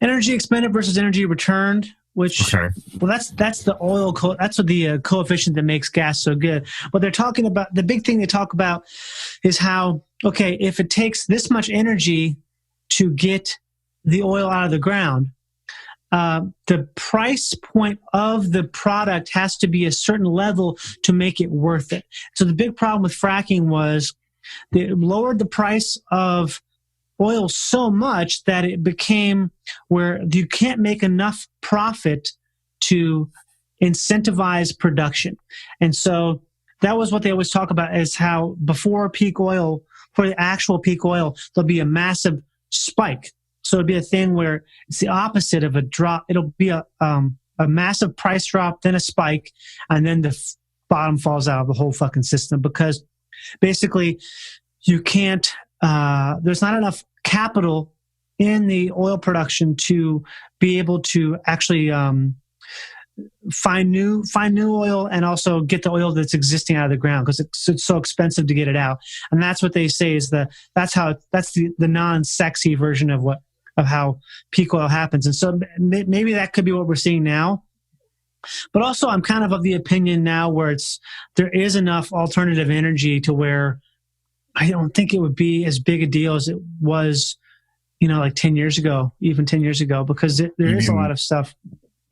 energy expended versus energy returned, which, well, that's the oil, that's what the coefficient that makes gas so good. What they're talking about, the big thing they talk about is how, okay, if it takes this much energy to get the oil out of the ground, the price point of the product has to be a certain level to make it worth it. So the big problem with fracking was they lowered the price of oil so much that it became where you can't make enough profit to incentivize production. And so that was what they always talk about, is how before peak oil, for the actual peak oil, there'll be a massive spike. So it'll be a thing where it's the opposite of a drop. It'll be a massive price drop, then a spike, and then the bottom falls out of the whole fucking system, because basically you can't, there's not enough capital in the oil production to be able to actually find new oil and also get the oil that's existing out of the ground, because it's so expensive to get it out. And that's what they say is that's the non-sexy version of how peak oil happens. And so maybe that could be what we're seeing now. But also I'm kind of the opinion now where there is enough alternative energy to where I don't think it would be as big a deal as it was, like 10 years ago, even 10 years ago, because there is a lot of stuff.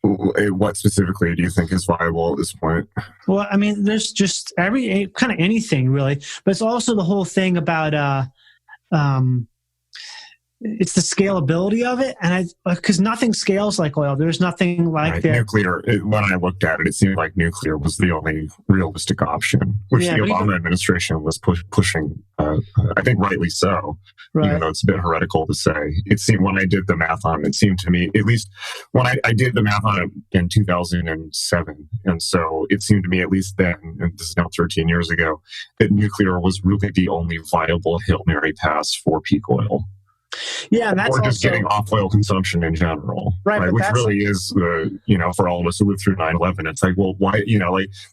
What specifically do you think is viable at this point? Well, I mean, there's just kind of anything really, but it's also the whole thing about, it's the scalability of it, and because nothing scales like oil. There's nothing like that. Nuclear. When I looked at it seemed like nuclear was the only realistic option, which the Obama administration was pushing. I think rightly so, even though it's a bit heretical to say. It seemed, when I did the math on it, seemed to me, at least when I did the math on it in 2007, and so it seemed to me, at least then, and this is now 13 years ago, that nuclear was really the only viable Hail Mary pass for peak oil. Yeah, and that's or just getting off oil consumption in general, right? Which really is for all of us who lived through 9/11, it's like, well, why?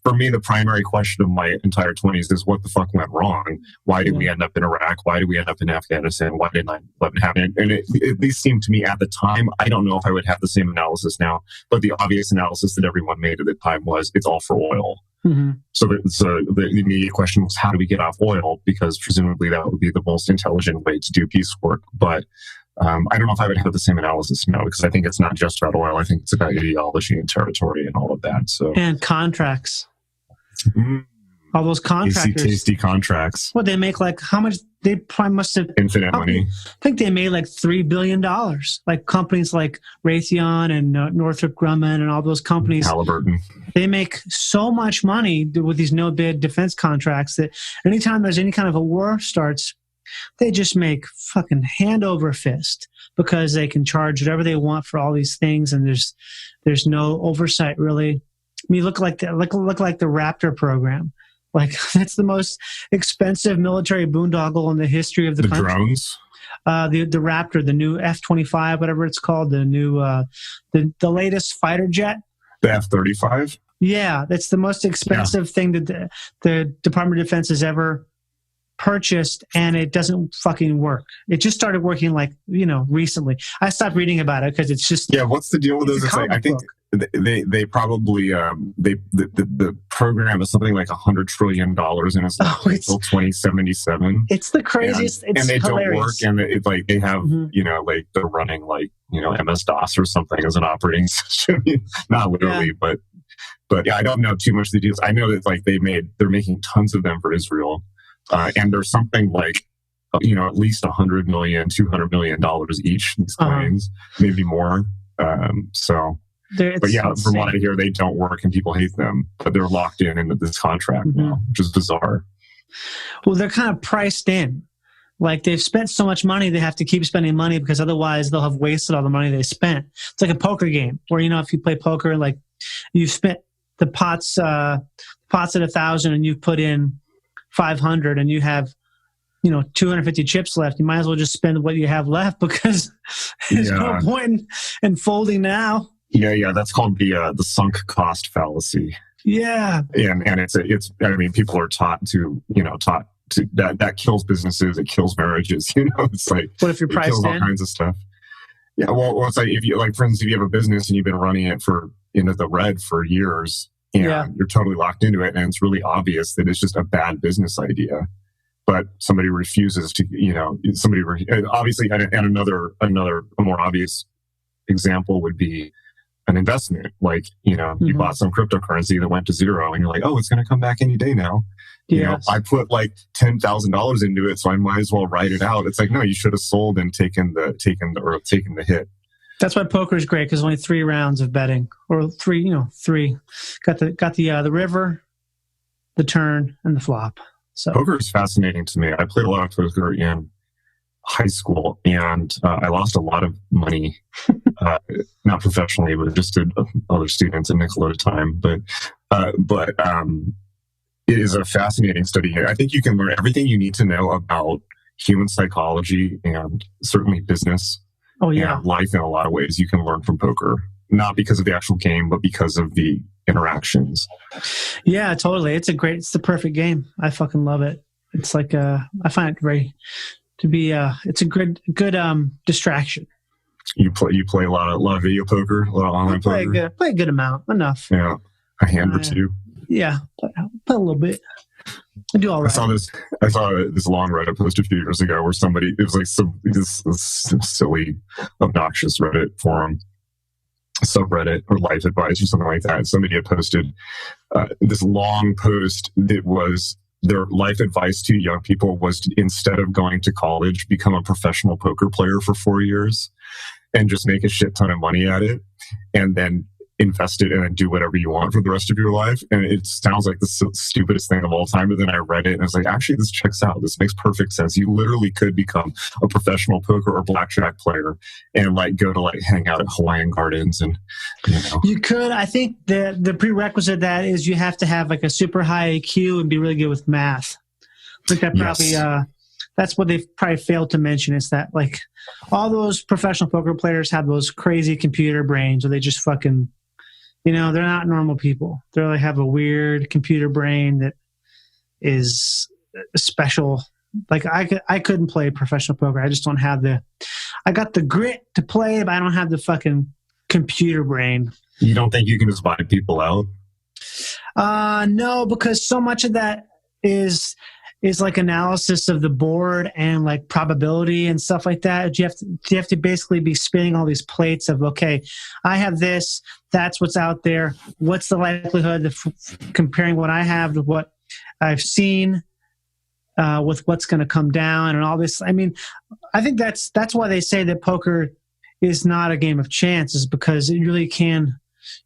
For me, the primary question of my entire 20s is, what the fuck went wrong? Why did we end up in Iraq? Why did we end up in Afghanistan? Why did 9/11 happen? And it at least seemed to me at the time, I don't know if I would have the same analysis now, but the obvious analysis that everyone made at the time was, it's all for oil. Mm-hmm. So the immediate question was, how do we get off oil? Because presumably that would be the most intelligent way to do peace work. But I don't know if I would have the same analysis now, because I think it's not just about oil. I think it's about ideology and territory and all of that. So, and contracts. All those contractors. Tasty contracts. Well, they make how much? They probably must have infinite money. I think they made $3 billion. Like companies like Raytheon and Northrop Grumman and all those companies. Halliburton. They make so much money with these no-bid defense contracts that anytime there's any kind of a war starts, they just make fucking hand over fist, because they can charge whatever they want for all these things, and there's no oversight really. I mean, look like the Raptor program. That's the most expensive military boondoggle in the history of the country. Drones? The Raptor, the new F-25, whatever it's called, the new, the latest fighter jet. The F-35? Yeah, that's the most expensive thing that the Department of Defense has ever purchased, and it doesn't fucking work. It just started working recently. I stopped reading about it because it's just... Yeah, what's the deal with those? I think they probably the program is something like $100 trillion, and it's until 2077. It's the craziest. And they hilarious. Don't work, and they have they're running MS-DOS or something as an operating system. Not literally, but yeah, I don't know too much of the details. I know that they're making tons of them for Israel, and there's something at least $100 million, $200 million each. These planes, maybe more. So. But yeah, from what I hear, they don't work and people hate them, but they're locked in into this contract now, which is bizarre. Well, they're kind of priced in. Like they've spent so much money, they have to keep spending money because otherwise they'll have wasted all the money they spent. It's like a poker game where, if you play poker, like you've spent the pots at 1,000 and you've put in 500 and you have, 250 chips left. You might as well just spend what you have left because there's no point in folding now. Yeah. That's called the sunk cost fallacy. Yeah. And it's people are taught to that kills businesses, it kills marriages, it's like, what if you're priced kills all kinds of stuff. Yeah. Well, it's like, if you, like, for instance, if you have a business and you've been running it for, the red for years and you're totally locked into it and it's really obvious that it's just a bad business idea, but somebody refuses to, obviously, and another, a more obvious example would be an investment. Like, you bought some cryptocurrency that went to zero and you're like, oh, it's going to come back any day now. I put like $10,000 into it, so I might as well write it out. It's like, no, you should have sold and taken the hit. That's why poker is great, because only 3 rounds of betting, or three. Got the river, the turn, and the flop. So poker is fascinating to me. I played a lot of poker in high school, and I lost a lot of money, not professionally, but just to other students and nickel at a time. But it is a fascinating study. I think you can learn everything you need to know about human psychology and certainly business and life in a lot of ways. You can learn from poker, not because of the actual game, but because of the interactions. Yeah, totally. It's the perfect game. I fucking love it. It's like, I find it very to be, it's a good distraction. You play a lot of video poker, a lot of online poker. Play a good amount, enough. Yeah, a hand or two. Yeah, play a little bit. I do all right. I saw this long Reddit post a few years ago where it was like this silly, obnoxious Reddit forum, subreddit or life advice or something like that. And somebody had posted this long post that was their life advice to young people was to, instead of going to college, become a professional poker player for 4 years and just make a shit ton of money at it, and then invest it and then do whatever you want for the rest of your life. And it sounds like the stupidest thing of all time, but then I read it and I was like, actually, this checks out. This makes perfect sense. You literally could become a professional poker or blackjack player and like go to like hang out at Hawaiian Gardens and You could. I think the prerequisite of that is you have to have like a super high IQ and be really good with math. I think that probably that's what they've probably failed to mention, is that like all those professional poker players have those crazy computer brains where they just fucking, they're not normal people. They like have a weird computer brain that is special. Like I couldn't play professional poker. I just don't have I got the grit to play, but I don't have the fucking computer brain. You don't think you can just buy people out? No, because so much of that is like analysis of the board and like probability and stuff like that. You have to basically be spinning all these plates of, okay, I have this, that's what's out there. What's the likelihood of comparing what I have to what I've seen with what's going to come down and all this. I mean, I think that's why they say that poker is not a game of chance, is because it really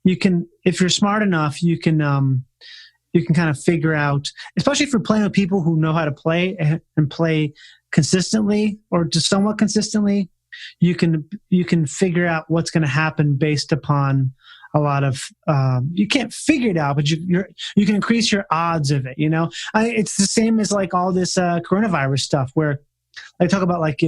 you can, if you're smart enough, you can kind of figure out, especially if you're playing with people who know how to play and play consistently or just somewhat consistently, you can figure out what's going to happen based upon a lot of, you can't figure it out, but you can increase your odds of it. It's the same as like all this coronavirus stuff where I talk about like,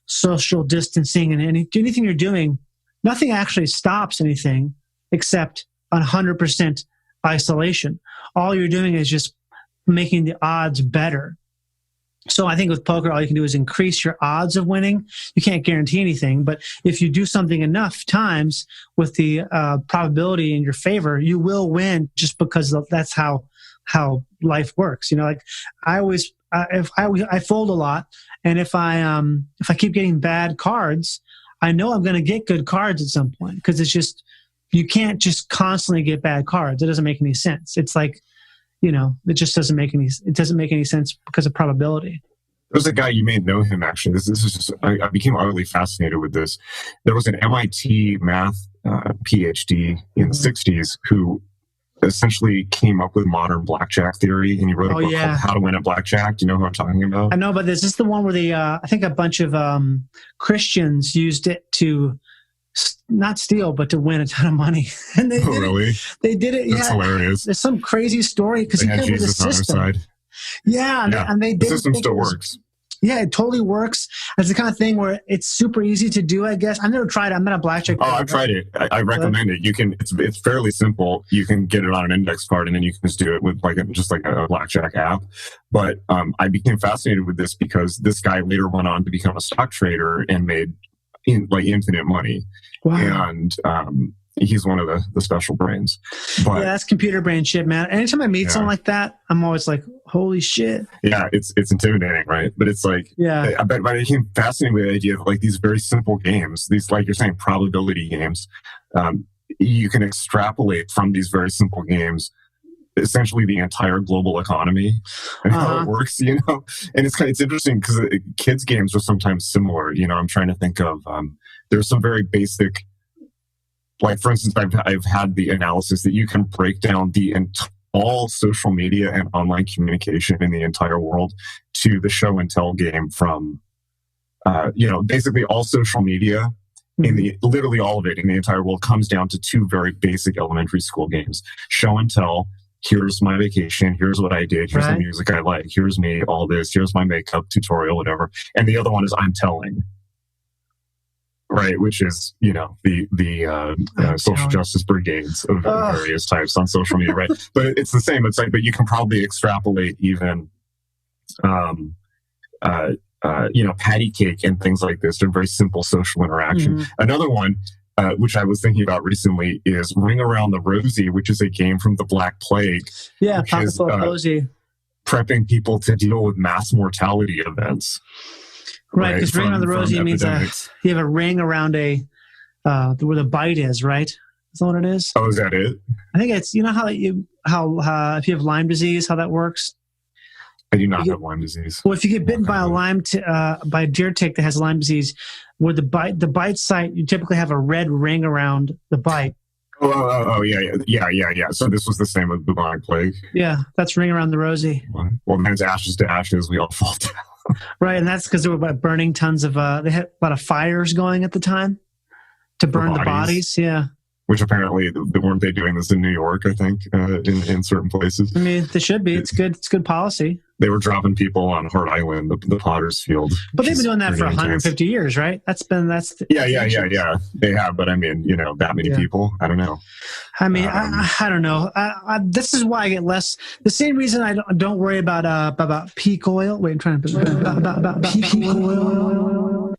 social distancing and anything you're doing, nothing actually stops anything except 100% isolation. All you're doing is just making the odds better. So I think with poker, all you can do is increase your odds of winning. You can't guarantee anything, but if you do something enough times with the probability in your favor, you will win, just because that's how life works. Like I always, I fold a lot, and if I keep getting bad cards, I know I'm going to get good cards at some point, because it's just, you can't just constantly get bad cards. It doesn't make any sense. It's like, it just doesn't make any sense because of probability. There's a guy, you may know him actually. This is just, I became utterly fascinated with this. There was an MIT math PhD in the 60s who essentially came up with modern blackjack theory, and he wrote a book called How to Win at Blackjack. Do you know who I'm talking about? I know, but is this the one where I think a bunch of Christians used it to not steal, but to win a ton of money. And they really? They did it. That's hilarious. There's some crazy story because he had came with a Jesus on system. their side. And they did. The system still works. Yeah, it totally works. It's the kind of thing where it's super easy to do, I guess. I've never tried it. I'm not a blackjack player. Oh, I've tried it. I recommend it. You can. It's fairly simple. You can get it on an index card, and then you can just do it with just like a blackjack app. But I became fascinated with this because this guy later went on to become a stock trader and made infinite money. Wow. And he's one of the special brains. But, yeah, that's computer brain shit, man. Anytime I meet someone like that, I'm always like, holy shit. Yeah, it's intimidating, right? But it's like, I became fascinated with the idea of like these very simple games, these, like you're saying, probability games. You can extrapolate from these very simple games essentially the entire global economy and how it works, you know? And it's interesting because kids' games are sometimes similar. You know, I'm trying to think of, there's some very basic, like, for instance, I've had the analysis that you can break down all social media and online communication in the entire world to the show and tell game from, basically all social media literally all of it in the entire world comes down to two very basic elementary school games. Show and tell. Here's my vacation. Here's what I did. Here's the music I like. Here's me, all this. Here's my makeup tutorial, whatever. And the other one is I'm telling. Right, which is, the social justice brigades of various types on social media, right? But it's the same. It's like, but you can probably extrapolate even, patty cake and things like this to very simple social interaction. Another one, which I was thinking about recently, is Ring-around-the-Rosie, which is a game from the Black Plague. Yeah, Rosie. Prepping people to deal with mass mortality events. Right, because Ring-around-the-Rosie means you have a ring around where the bite is, right? Is that what it is? Oh, is that it? I think it's, how if you have Lyme disease, how that works? I do not have Lyme disease. Well, if you get bitten by by a deer tick that has Lyme disease, where the bite site, you typically have a red ring around the bite. Oh, yeah. So this was the same with bubonic plague. Yeah, that's Ring-around-the-Rosie. Well, man's ashes to ashes, we all fall down. Right, and that's because they were burning tons of, they had a lot of fires going at the time to burn the bodies. Yeah. Which apparently, weren't they doing this in New York, I think, in certain places? I mean, they should be. It's good policy. They were dropping people on Hart Island, the Potter's Field. But they've been doing that for 150 years, right? Yeah. They have, but I mean, that many people? I don't know. I mean, I don't know. This is why I get less. The same reason I don't worry about peak oil. Wait, I'm trying to about peak oil.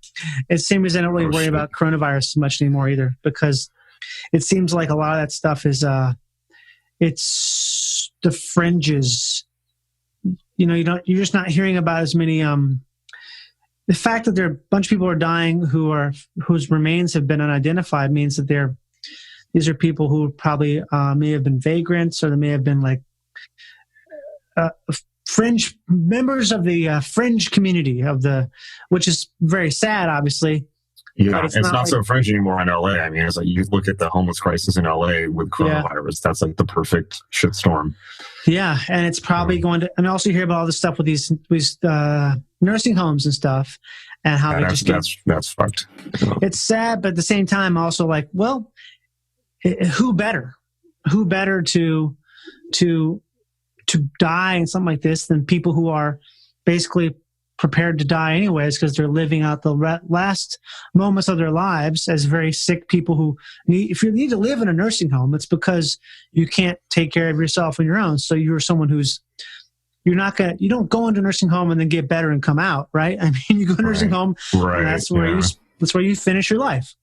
It's the same reason I don't really worry about coronavirus so much anymore either, because it seems like a lot of that stuff is it's the fringes. You're just not hearing about as many. The fact that there are a bunch of people are dying whose remains have been unidentified means that these are people who probably may have been vagrants, or they may have been like fringe members of the fringe community which is very sad, obviously. Yeah, it's not so fringe anymore in LA. I mean, it's like you look at the homeless crisis in LA with coronavirus. That's like the perfect shitstorm. Yeah, and it's probably going to. And I also hear about all this stuff with these nursing homes and stuff, and how that's fucked. It's sad, but at the same time, also like, well, who better to die in something like this than people who are basically prepared to die anyways, because they're living out the last moments of their lives as very sick people who if you need to live in a nursing home, it's because you can't take care of yourself on your own. So you're someone you don't go into a nursing home and then get better and come out, right? I mean, you go to a nursing home, and that's where you finish your life.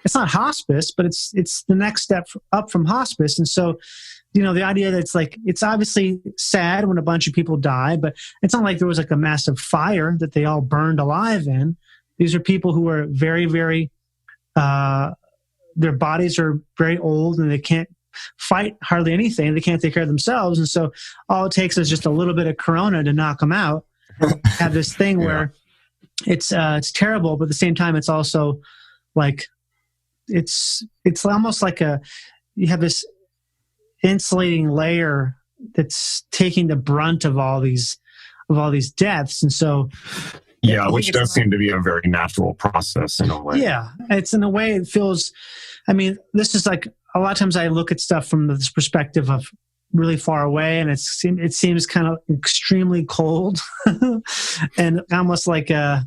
It's not hospice, but it's the next step up from hospice. And so, the idea that it's obviously sad when a bunch of people die, but it's not like there was like a massive fire that they all burned alive in. These are people who are very, very, their bodies are very old and they can't fight hardly anything. They can't take care of themselves. And so all it takes is just a little bit of corona to knock them out. have this thing where it's terrible, but at the same time, it's also like it's almost like you have this insulating layer that's taking the brunt of all these deaths, and so which does seem to be a very natural process in a way. Yeah, it's in a way it feels. I mean, this is like a lot of times I look at stuff from this perspective of really far away, and it seems kind of extremely cold and almost like a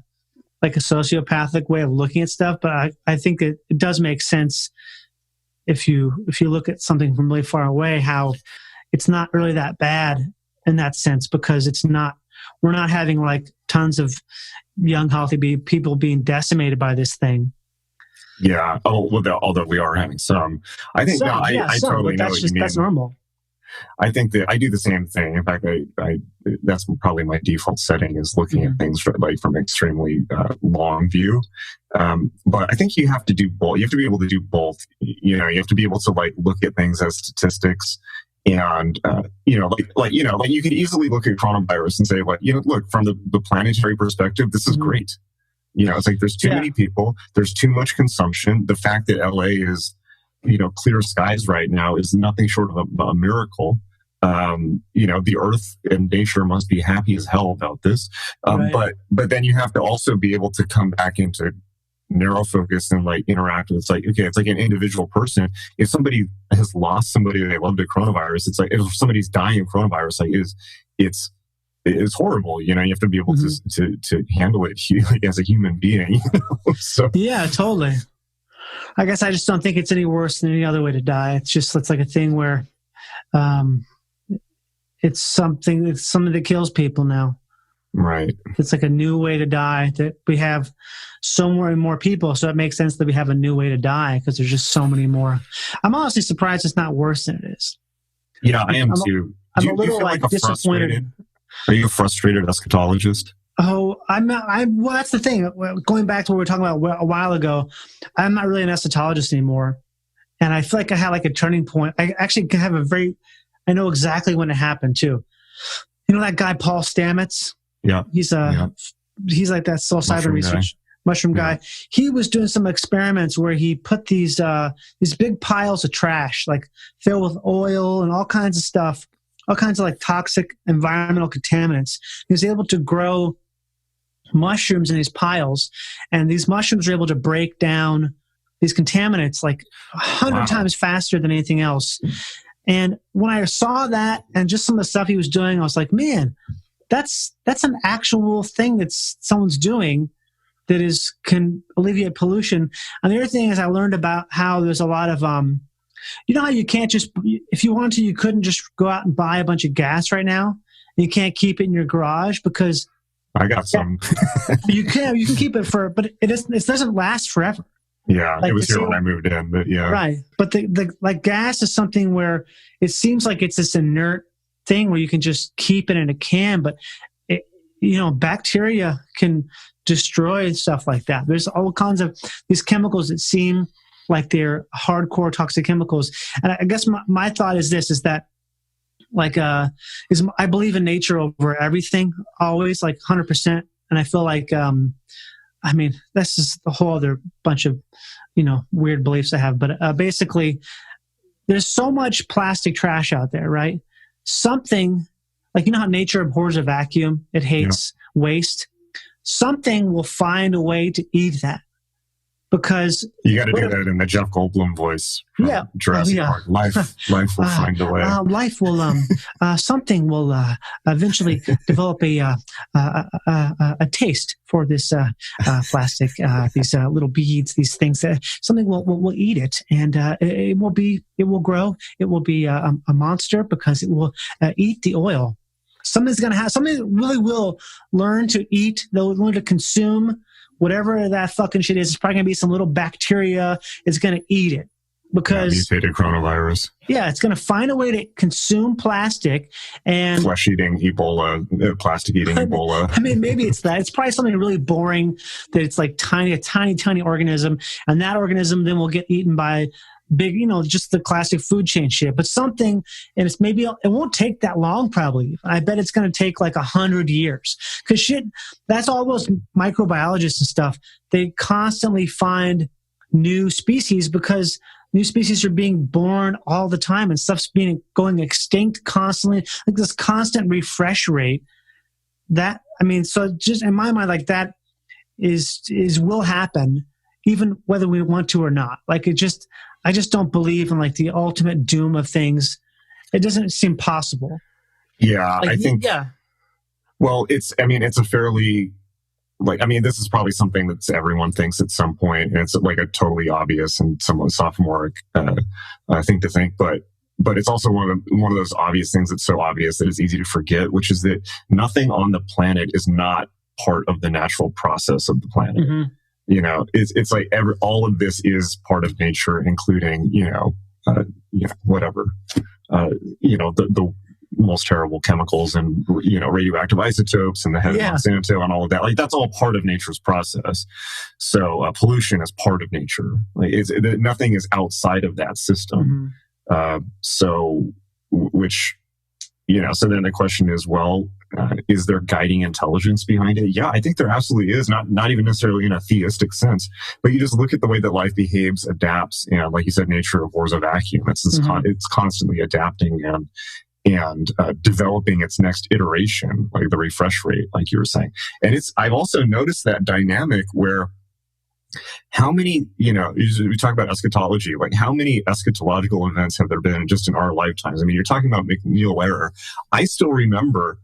sociopathic way of looking at stuff. But I think it does make sense if you look at something from really far away, how it's not really that bad in that sense, because we're not having like tons of young, healthy people being decimated by this thing. Yeah. Although we are having some. I think I totally know what you mean. That's normal. I think that I do the same thing. In fact, I that's probably my default setting, is looking at things from extremely long view. But I think you have to do both. You have to be able to do both. You have to be able to like look at things as statistics, and you could easily look at coronavirus and say, like, look, from the planetary perspective, this is great. It's like there's too many people, there's too much consumption. The fact that LA is clear skies right now is nothing short of a miracle. The earth and nature must be happy as hell about this. But then you have to also be able to come back into narrow focus and like interact with, it's like, okay, it's like an individual person. If somebody has lost somebody they love to coronavirus, it's like, if somebody's dying of coronavirus, like it's horrible. You have to be able to handle it like, as a human being. So yeah, totally. I guess I just don't think it's any worse than any other way to die. It's like a thing where it's something that kills people now. Right. It's like a new way to die, that we have so more people. So it makes sense that we have a new way to die, because there's just so many more. I'm honestly surprised it's not worse than it is. Yeah, I am too. I'm a little like disappointed. Are you a frustrated eschatologist? Oh, I'm not. Well, that's the thing. Going back to what we were talking about a while ago, I'm not really an eschatologist anymore. And I feel like I had like a turning point. I actually have I know exactly when it happened too. That guy, Paul Stamets? Yeah. He's like that psilocybin research mushroom guy. He was doing some experiments where he put these big piles of trash, like filled with oil and all kinds of stuff, all kinds of like toxic environmental contaminants. He was able to grow mushrooms in these piles, and these mushrooms were able to break down these contaminants like 100 times faster than anything else. And when I saw that and just some of the stuff he was doing, I was like, man, that's an actual thing that someone's doing that can alleviate pollution. And the other thing is, I learned about how there's a lot of how you can't just, if you want to, you couldn't just go out and buy a bunch of gas right now. You can't keep it in your garage because I got some. you can keep it but it doesn't last forever. Yeah, like, it was here when I moved in, but yeah. Right. But the like gas is something where it seems like it's this inert thing where you can just keep it in a can, but bacteria can destroy stuff like that. There's all kinds of these chemicals that seem like they're hardcore toxic chemicals. And I guess my thought is this, is that like I believe in nature over everything, always, like 100%. And I feel like that's just a whole other bunch of weird beliefs I have. But basically, there's so much plastic trash out there, right? Something like, how nature abhors a vacuum, it hates waste. Something will find a way to eat that, because you got to do that in the Jeff Goldblum voice. Yeah, Jurassic Park. Life will find a way. Life will something will eventually develop a taste for this plastic, these little beads, these things. Something will eat it, and it will grow. It will be a monster because it will eat the oil. Something really will learn to eat. They'll learn to consume whatever that fucking shit is. It's probably going to be some little bacteria. It's going to eat it because mutated coronavirus. Yeah, it's going to find a way to consume plastic and flesh-eating Ebola, plastic-eating Ebola. I mean, maybe it's that. It's probably something really boring that it's like a tiny organism, and that organism then will get eaten by big, just the classic food chain shit, but something, and it won't take that long probably. I bet it's going to take like 100 years. Because shit, that's all those microbiologists and stuff. They constantly find new species because new species are being born all the time and stuff's going extinct constantly. Like this constant refresh rate. So just in my mind, like that will happen, even whether we want to or not. Like I just don't believe in like the ultimate doom of things. It doesn't seem possible. Yeah, like, I think. Yeah. Well, it's a fairly this is probably something that everyone thinks at some point, and it's like a totally obvious and somewhat sophomoric thing to think, but it's also one of those obvious things that's so obvious that it's easy to forget, which is that nothing on the planet is not part of the natural process of the planet. Mm-hmm. It's like all of this is part of nature, including whatever the most terrible chemicals and radioactive isotopes and the head of Monsanto and all of that. Like that's all part of nature's process. So pollution is part of nature. Like nothing is outside of that system. Mm-hmm. So then the question is, is there guiding intelligence behind it? Yeah, I think there absolutely is. Not even necessarily in a theistic sense, but you just look at the way that life behaves, adapts, and like you said, nature abhors a vacuum. It's constantly adapting and developing its next iteration, like the refresh rate, like you were saying. And I've also noticed that dynamic where how many, we talk about eschatology, like how many eschatological events have there been just in our lifetimes? I mean, you're talking about McNeil error. I still remember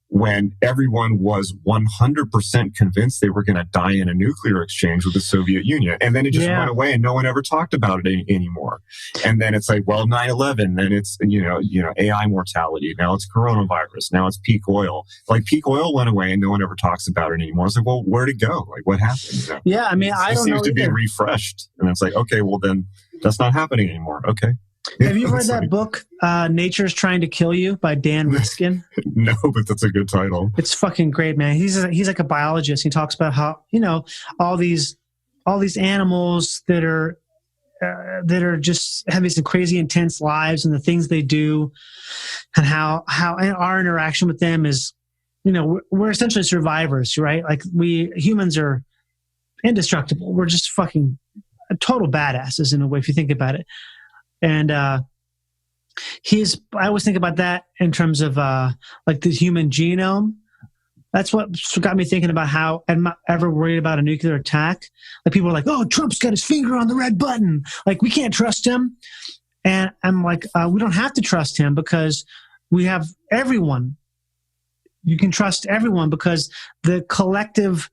when everyone was 100% convinced they were going to die in a nuclear exchange with the Soviet Union. And then it just went away and no one ever talked about it anymore. And then it's like, 9/11, then it's, AI mortality. Now it's coronavirus. Now it's peak oil. Like peak oil went away and no one ever talks about it anymore. It's like, well, where'd it go? Like what happened? Yeah. I mean, I don't know. It seems to be refreshed. And it's like, okay, well then that's not happening anymore. Okay. Have you read that book, Nature's Trying to Kill You by Dan Riskin? No, but that's a good title. It's fucking great, man. He's like a biologist. He talks about how, all these animals that are just have these crazy intense lives and the things they do and how our interaction with them is, we're essentially survivors, right? Like we humans are indestructible. We're just fucking total badasses in a way, if you think about it. And I always think about that in terms of like the human genome. That's what got me thinking about how I'm not ever worried about a nuclear attack. Like people are like, oh, Trump's got his finger on the red button. Like we can't trust him. And I'm like, we don't have to trust him because we have everyone. You can trust everyone because the collective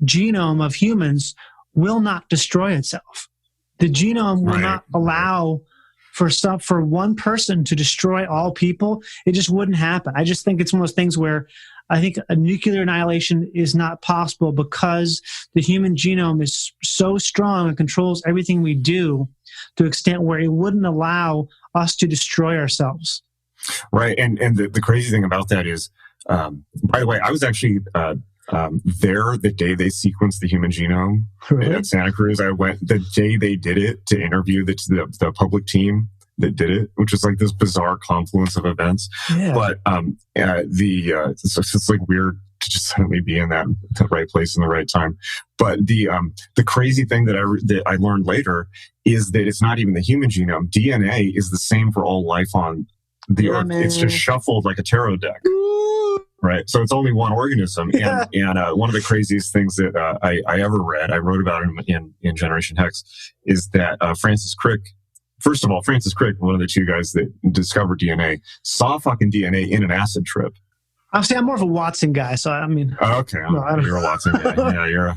genome of humans will not destroy itself. The genome will not allow for one person to destroy all people. It just wouldn't happen. I just think it's one of those things where I think a nuclear annihilation is not possible because the human genome is so strong and controls everything we do to an extent where it wouldn't allow us to destroy ourselves. Right. And the crazy thing about that is, by the way, I was actually there the day they sequenced the human genome at Santa Cruz. I went the day they did it to interview the public team that did it, which is like this bizarre confluence of events. Yeah. But it's like weird to just suddenly be in that right place in the right time. But the crazy thing that I learned later is that it's not even the human genome. DNA is the same for all life on the Earth. Man. It's just shuffled like a tarot deck. Right. So it's only one organism. And one of the craziest things that I ever read, I wrote about in Generation Hex, is that Francis Crick, first of all, Francis Crick, one of the two guys that discovered DNA, saw fucking DNA in an acid trip. I'm more of a Watson guy, so I mean. Okay, you're a Watson guy. Yeah,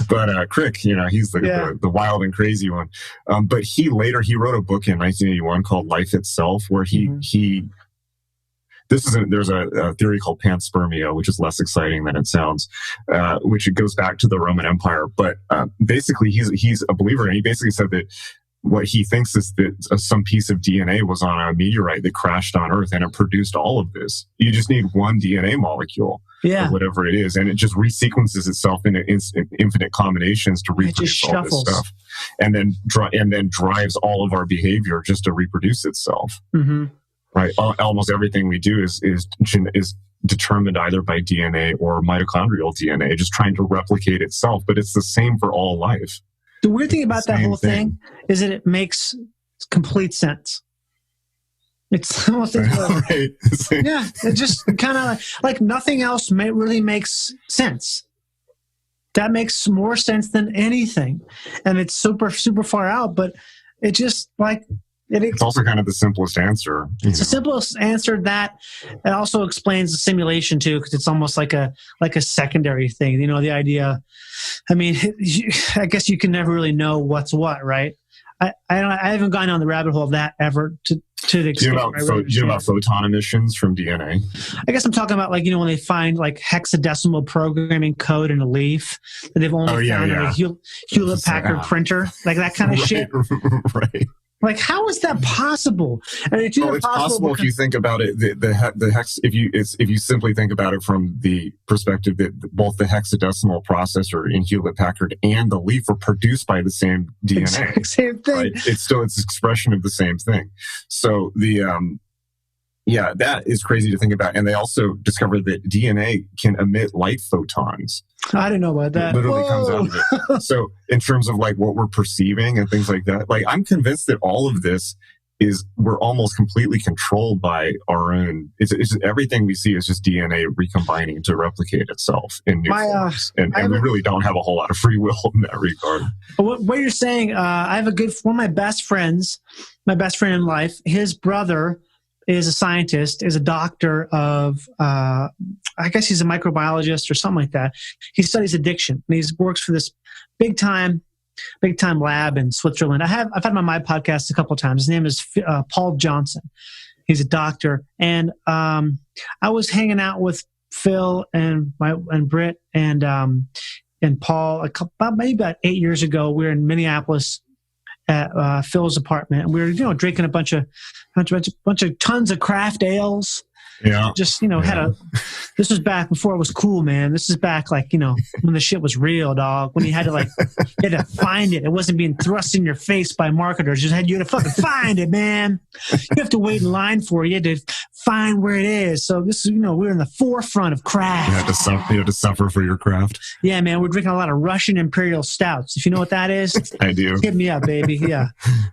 but Crick, he's the wild and crazy one. But he wrote a book in 1981 called Life Itself, where there's a theory called Panspermia, which is less exciting than it sounds, which it goes back to the Roman Empire. But basically, he's a believer, and he basically said that what he thinks is that some piece of DNA was on a meteorite that crashed on Earth, and it produced all of this. You just need one DNA molecule. Yeah. or whatever it is, and it just resequences itself in infinite combinations to reproduce all this stuff, and then drives all of our behavior just to reproduce itself. Mm-hmm. Right. Almost everything we do is determined either by DNA or mitochondrial DNA, just trying to replicate itself. But it's the same for all life. The weird thing about that whole thing is that it makes complete sense. It's almost right. Yeah, it just kind of like nothing else really makes sense. That makes more sense than anything, and it's super far out. But it just like. It's also kind of the simplest answer. It's the simplest answer. That it also explains the simulation too, because it's almost like a secondary thing. You know, the idea. I mean, I guess you can never really know what's what, right? I haven't gone down the rabbit hole of that ever to the extent. Do you know about photon emissions from DNA? I guess I'm talking about like, you know, when they find like hexadecimal programming code in a leaf that they've only found in a Hewlett Packard printer, like that kind of shit. Right. Like, how is that possible? And it's possible if you think about it. The hex. If you simply think about it from the perspective that both the hexadecimal processor in Hewlett Packard and the leaf were produced by the same DNA, exact same thing. Right? It's expression of the same thing. So that is crazy to think about. And they also discovered that DNA can emit light photons. I didn't know about that. It literally comes out of it. So in terms of like what we're perceiving and things like that, like I'm convinced that all of this we're almost completely controlled by our own. It's everything we see is just DNA recombining to replicate itself in new forms. And we really don't have a whole lot of free will in that regard. What you're saying, I have one of my best friends, my best friend in life, his brother is a scientist, is a doctor of, I guess he's a microbiologist or something like that. He studies addiction, and he works for this big time lab in Switzerland. I've had him on my podcast a couple of times. His name is Paul Johnson. He's a doctor, and I was hanging out with Phil and Britt and Paul about 8 years ago. We were in Minneapolis at Phil's apartment, and we were drinking a bunch of tons of craft ales. Yeah. Just, this was back before it was cool, man. This is back like, when the shit was real, dog. When you had to find it. It wasn't being thrust in your face by marketers. You had to fucking find it, man. You have to wait in line for it. You had to find where it is. So this is, we're in the forefront of craft. You had to suffer for your craft. Yeah, man. We're drinking a lot of Russian Imperial Stouts. If you know what that is. I do. Hit me up, baby. Yeah.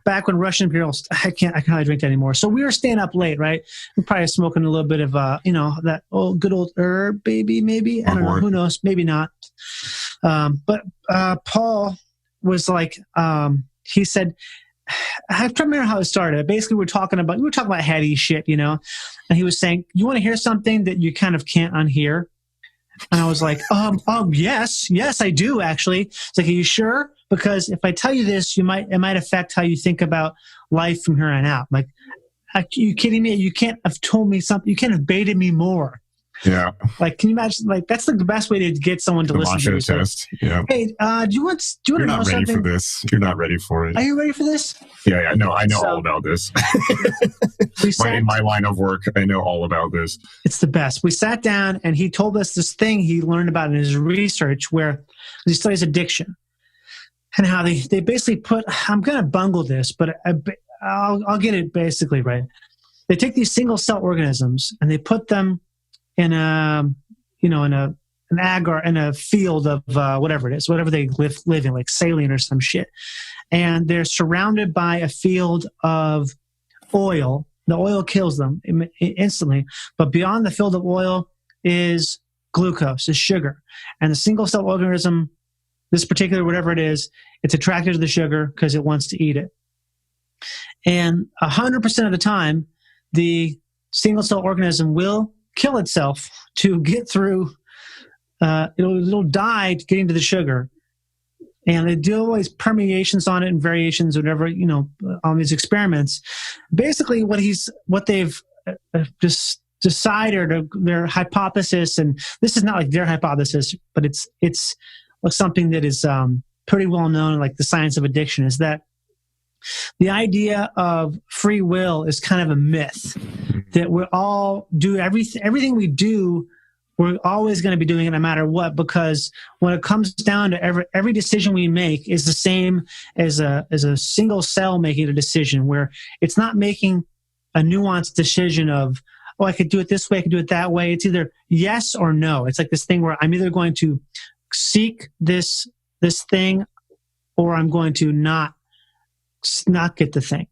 Back when Russian Imperial, I can't hardly drink that anymore. So we were staying up late, right? We're probably smoking a little bit of, that good old herb, baby, maybe. I don't know. Who knows? Maybe not. But Paul was like, he said, I have to remember how it started. Basically, we were talking about heady shit, and he was saying, you want to hear something that you kind of can't unhear? And I was like, yes, I do actually. It's like, are you sure? Because if I tell you this, it might affect how you think about life from here on out. I'm like, are you kidding me? You can't have told me something. You can't have baited me more. Yeah. Like, can you imagine? Like, that's the best way to get someone to listen to you. Test. Yeah. Hey, do you want to know something? You're not ready for this. You're not ready for it. Are you ready for this? Yeah. No, I know all about this. In my line of work, I know all about this. It's the best. We sat down, and he told us this thing he learned about in his research, where he studies addiction, and how they basically put. I'm going to bungle this, but I'll get it basically right. They take these single cell organisms and they put them in an agar in a field of whatever it is, whatever they live in, like saline or some shit, and they're surrounded by a field of oil. The oil kills them instantly, but beyond the field of oil is glucose, is sugar, and the single cell organism, this particular whatever it is, it's attracted to the sugar because it wants to eat it. And 100% of the time, the single-cell organism will kill itself to get through. It'll die getting to the sugar, and they do always permeations on it and variations, whatever on these experiments. Basically, what they've just decided, or their hypothesis, and this is not like their hypothesis, but it's something that is pretty well known in like the science of addiction, is that the idea of free will is kind of a myth, that we all do everything we do we're always going to be doing it no matter what, because when it comes down to every decision we make is the same as a single cell making a decision, where it's not making a nuanced decision of, oh, I could do it this way, I could do it that way. It's either yes or no. It's like this thing where I'm either going to seek this thing, or I'm going to not get the thing.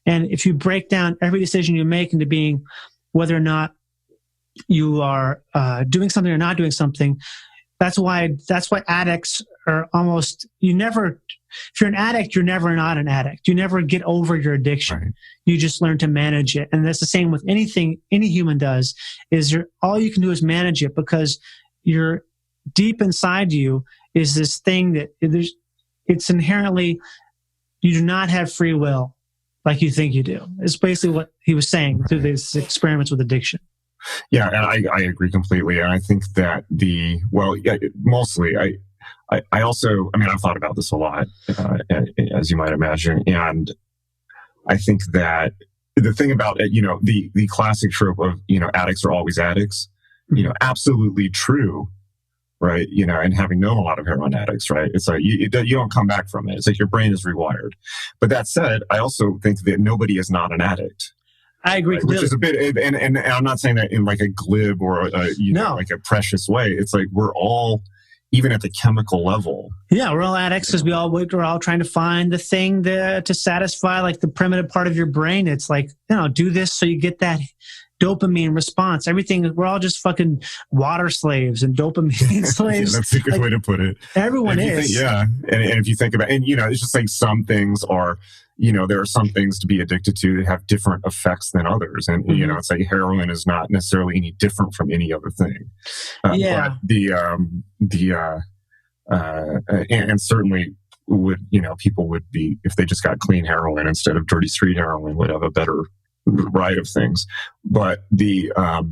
And if you break down every decision you make into being whether or not you are doing something or not doing something, that's why addicts are almost, if you're an addict, you're never not an addict. You never get over your addiction. Right. You just learn to manage it. And that's the same with anything any human does, is all you can do is manage it, because you're deep inside you is this thing that it's inherently, you do not have free will like you think you do. It's basically what he was saying through these experiments with addiction. Yeah, and I agree completely. And I think that mostly, I also, I've thought about this a lot, as you might imagine. And I think that the thing about it, the classic trope of, addicts are always addicts, absolutely true. Right. And having known a lot of heroin addicts, right. It's like, you don't come back from it. It's like your brain is rewired. But that said, I also think that nobody is not an addict. I agree. Right? Which is a bit, and I'm not saying that in like a glib or like a precious way. It's like, we're all, even at the chemical level. Yeah. We're all addicts because we're all trying to find the thing to satisfy like the primitive part of your brain. It's like, do this so you get that dopamine response. Everything, we're all just fucking water slaves and dopamine slaves. Yeah, that's a good way to put it. Everyone is. And if you think about it, and it's just like some things are, there are some things to be addicted to that have different effects than others. And, it's like heroin is not necessarily any different from any other thing. But and certainly would, people would be, if they just got clean heroin instead of dirty street heroin, would have a better right of things. But I've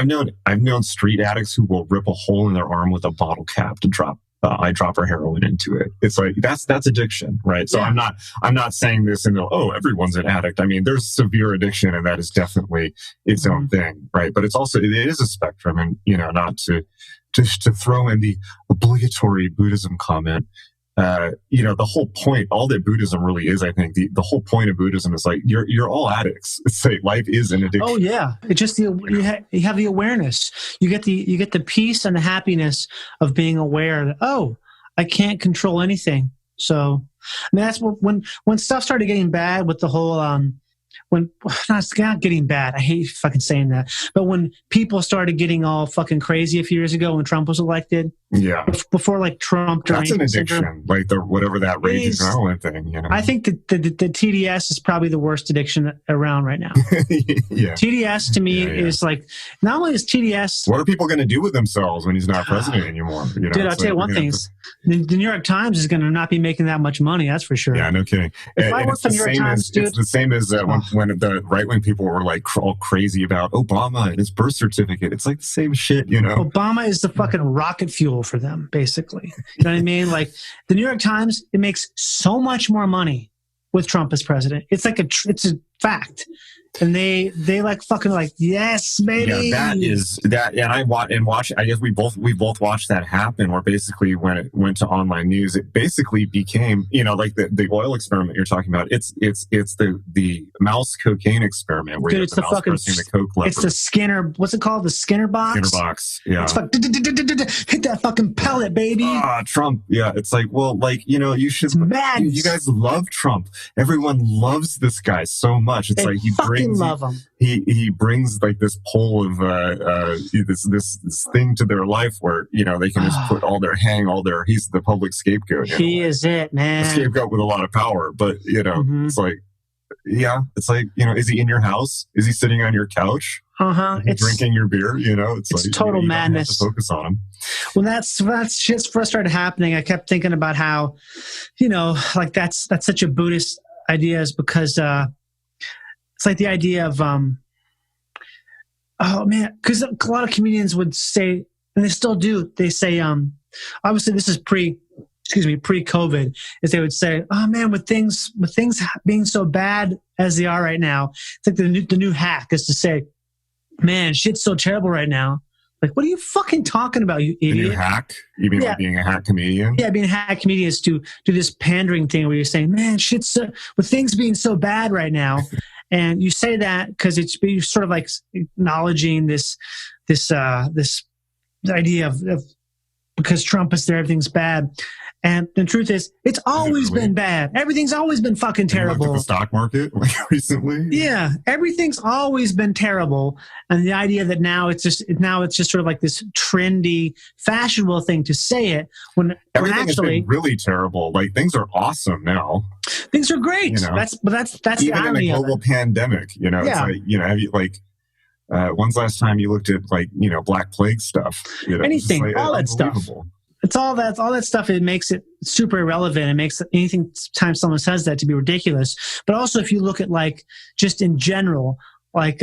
known street addicts who will rip a hole in their arm with a bottle cap to drop eyedropper heroin into it. It's like that's addiction, right? So yeah. I'm not saying this and everyone's an addict. There's severe addiction, and that is definitely its own thing, right? But it is a spectrum, and not to throw in the obligatory Buddhism comment. The whole point, all that Buddhism really is, I think, the whole point of Buddhism is like, you're all addicts. It's like life is an addiction. Oh yeah. It's just you have the awareness. You get the peace and the happiness of being aware that, I can't control anything. So, that's when stuff started getting bad with the whole, it's not getting bad. I hate fucking saying that. But when people started getting all fucking crazy a few years ago when Trump was elected. Yeah. Before like Trump. That's an addiction. Syndrome, like whatever that raging adrenaline thing, I think the TDS is probably the worst addiction around right now. Yeah. TDS to me is like, not only is TDS. What are people going to do with themselves when he's not president anymore? Dude, I'll tell you one thing. The New York Times is going to not be making that much money. That's for sure. Yeah, no kidding. If I work for the New York Times, dude. It's the same as when the right-wing people were like all crazy about Obama and his birth certificate. It's like the same shit, Obama is the fucking rocket fuel for them, basically. You know what I mean? Like the New York Times, it makes so much more money with Trump as president. It's like it's a fact. And they like fucking like, yes, baby. Yeah, and watch. I guess we both watched that happen. Where basically when it went to online news, it basically became like the oil experiment you're talking about. It's the mouse cocaine experiment where it's the fucking the coke leopard. It's the Skinner. What's it called? The Skinner box. Skinner box. Yeah. It's like hit that fucking pellet, baby. Trump. Yeah. It's like, well, like you should. You guys love Trump. Everyone loves this guy so much. It's like he brings. Love him. He brings like this pole of this thing to their life where they can just put he's the public scapegoat. He is it, man. A scapegoat with a lot of power, but it's like is he in your house? Is he sitting on your couch? It's drinking your beer. It's like total madness. Have to focus on him. When that's shit first started happening, I kept thinking about how like that's such a Buddhist idea, is because it's like the idea of, because a lot of comedians would say, and they still do, they say, obviously this is pre-COVID, is they would say, oh man, with things being so bad as they are right now, it's like the new hack is to say, man, shit's so terrible right now. Like, what are you fucking talking about, you The idiot? new hack? You mean like being a hack comedian? Yeah, being a hack comedian is to do this pandering thing where you're saying, man, shit's with things being so bad right now. And you say that because you're sort of like acknowledging this idea of because Trump is there, everything's bad. And the truth is, it's always been bad. Everything's always been fucking terrible. You looked at the stock market like recently? Yeah, everything's always been terrible. And the idea that now it's just sort of like this trendy, fashionable thing to say it when Everything actually has been really terrible. Like, things are awesome now. things are great. You know? That's the Even in irony a of global it. pandemic, you know, Yeah. it's like, you know, have you like, when's the last time you looked at like, you know, Black Plague stuff? You know, it's just Anything, all that stuff. unbelievable. It's all that stuff. It makes it super irrelevant. It makes anything time someone says that to be ridiculous. But also, if you look at like just in general, like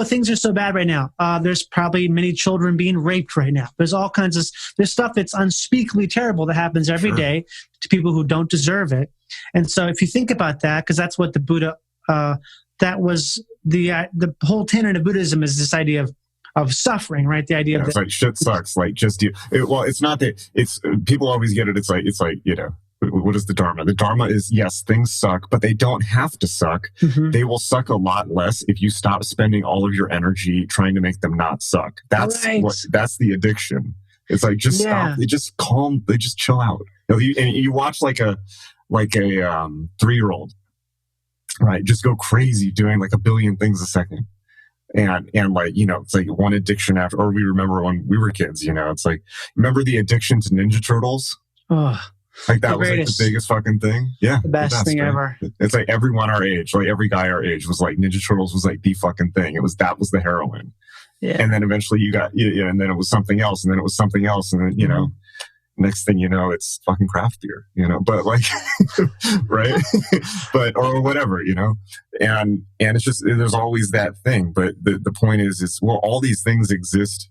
things are so bad right now. There's probably many children being raped right now. There's all kinds of there's stuff that's unspeakably terrible that happens every day to people who don't deserve it. And so, if you think about that, because that's what the Buddha, that was the whole tenet of Buddhism is this idea of suffering, right? The idea of it's like shit sucks. Like, just do. It's not that. It's people always get it. It's like you know. What is the Dharma? The Dharma is, yes, things suck, but they don't have to suck. Mm-hmm. They will suck a lot less if you stop spending all of your energy trying to make them not suck. That's Right. that's the addiction. It's like, just stop. They just calm. They just chill out. And you watch like a 3-year-old, right? Just go crazy doing like a billion things a second. And like, you know, it's like one addiction after, or we remember when we were kids, you know, it's like, remember the addiction to Ninja Turtles? oh, Like that The was like greatest. the biggest fucking thing. Yeah. the best thing right? ever. It's like everyone our age, like every guy our age was like Ninja Turtles was like the fucking thing. That was the heroine. Yeah. And then eventually you got, and then it was something else, and then it was something else. And then, you know, next thing you know, it's fucking craft beer, you know, but like, right. But, or whatever, you know, and it's just, there's always that thing. But the point is, well, all these things exist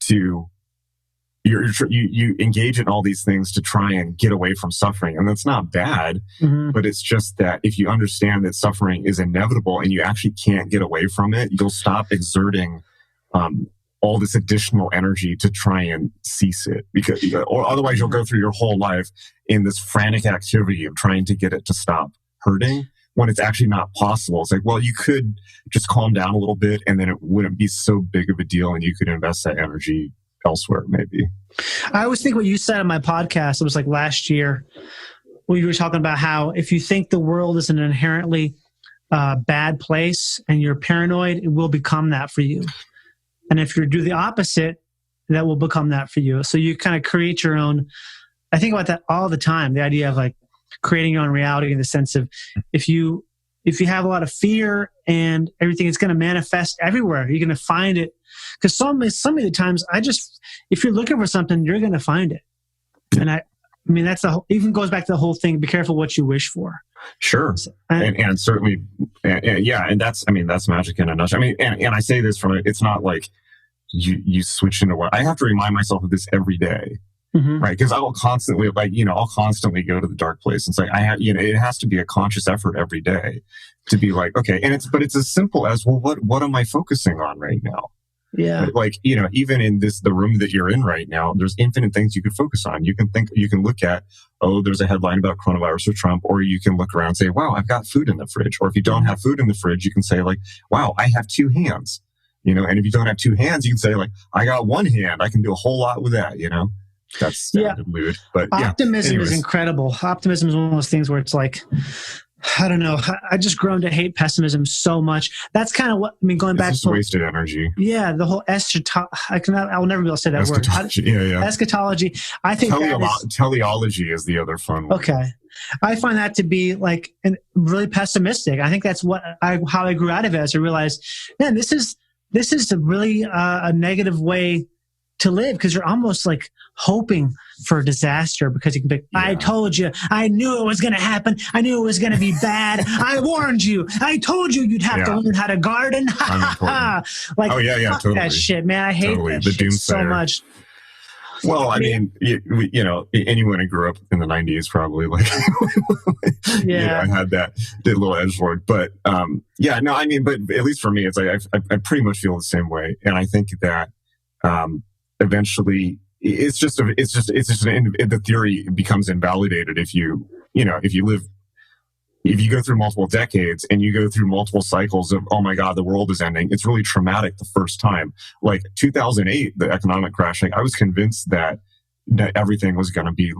to, you engage in all these things to try and get away from suffering. And that's not bad, but it's just that if you understand that suffering is inevitable and you actually can't get away from it, you'll stop exerting all this additional energy to try and cease it, because, or otherwise you'll go through your whole life in this frantic activity of trying to get it to stop hurting when it's actually not possible. It's like, well, you could just calm down a little bit and then it wouldn't be so big of a deal and you could invest that energy elsewhere, maybe. I always think what you said on my podcast, it was like last year, when you were talking about how if you think the world is an inherently bad place and you're paranoid, it will become that for you. And if you do the opposite, that will become that for you. So you kind of create your own. I think about that all the time. The idea of like creating your own reality in the sense of if you have a lot of fear and everything, it's going to manifest everywhere. You're going to find it. Because some of the times, if you're looking for something, you're going to find it. And I mean, that's even goes back to the whole thing. Be careful what you wish for. Sure. And certainly, yeah. And that's magic in a nutshell. I mean, and I say this it's not like you switch into what I have to remind myself of this every day. Right. Because I will constantly I'll constantly go to the dark place. It's like, it has to be a conscious effort every day to be like, okay. And it's as simple as, well, what am I focusing on right now? Yeah. Like, even in the room that you're in right now, there's infinite things you could focus on. You can look at, there's a headline about coronavirus or Trump, or you can look around and say, wow, I've got food in the fridge. Or if you don't have food in the fridge, you can say like, wow, I have 2 hands, and if you don't have 2 hands, you can say like, I got 1 hand. I can do a whole lot with that, That's mood. But optimism is incredible. Optimism is one of those things where it's like, I don't know. I just grown to hate pessimism so much. That's kind of what going back to wasted energy. Yeah, the whole I'll never be able to say that word. Eschatology. I think teleology is the other fun one. Okay, I find that to be like really pessimistic. I think that's how I grew out of it. As I realized, man, this is a really a negative way to live, because you're almost like hoping for a disaster, because you can be, I told you, I knew it was going to happen. I knew it was going to be bad. I warned you. I told you you'd have to learn how to garden. Like, totally. That shit, man. I hate that shit so much. Well, I mean, anyone who grew up in the 90s probably I had that, did a little edgelord, but but at least for me, it's like I pretty much feel the same way, and I think that eventually the theory becomes invalidated if you go through multiple decades and you go through multiple cycles of, oh my God, the world is ending. It's really traumatic the first time. Like 2008, the economic crash, like I was convinced that everything was going to be,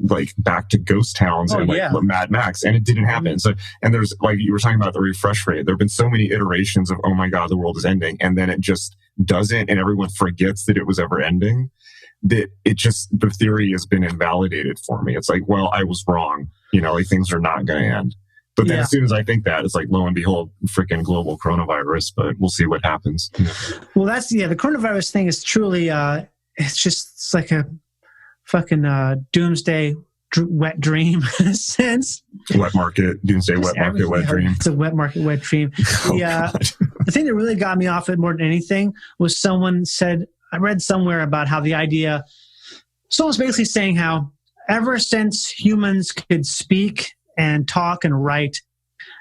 like back to ghost towns and Mad Max, and it didn't happen. So, and there's, like you were talking about the refresh rate, there have been so many iterations of, oh my God, the world is ending. And then it just doesn't, and everyone forgets that it was ever ending. That the theory has been invalidated for me. It's like, well, I was wrong. Like things are not going to end. But then as soon as I think that, it's like, lo and behold, freaking global coronavirus, but we'll see what happens. Well, the coronavirus thing is truly, it's like a fucking doomsday wet dream in a sense. Wet market, doomsday wet market, wet dream. It's a wet market, wet dream. The thing that really got me off it more than anything was someone said, I read somewhere about how someone's basically saying how ever since humans could speak and talk and write,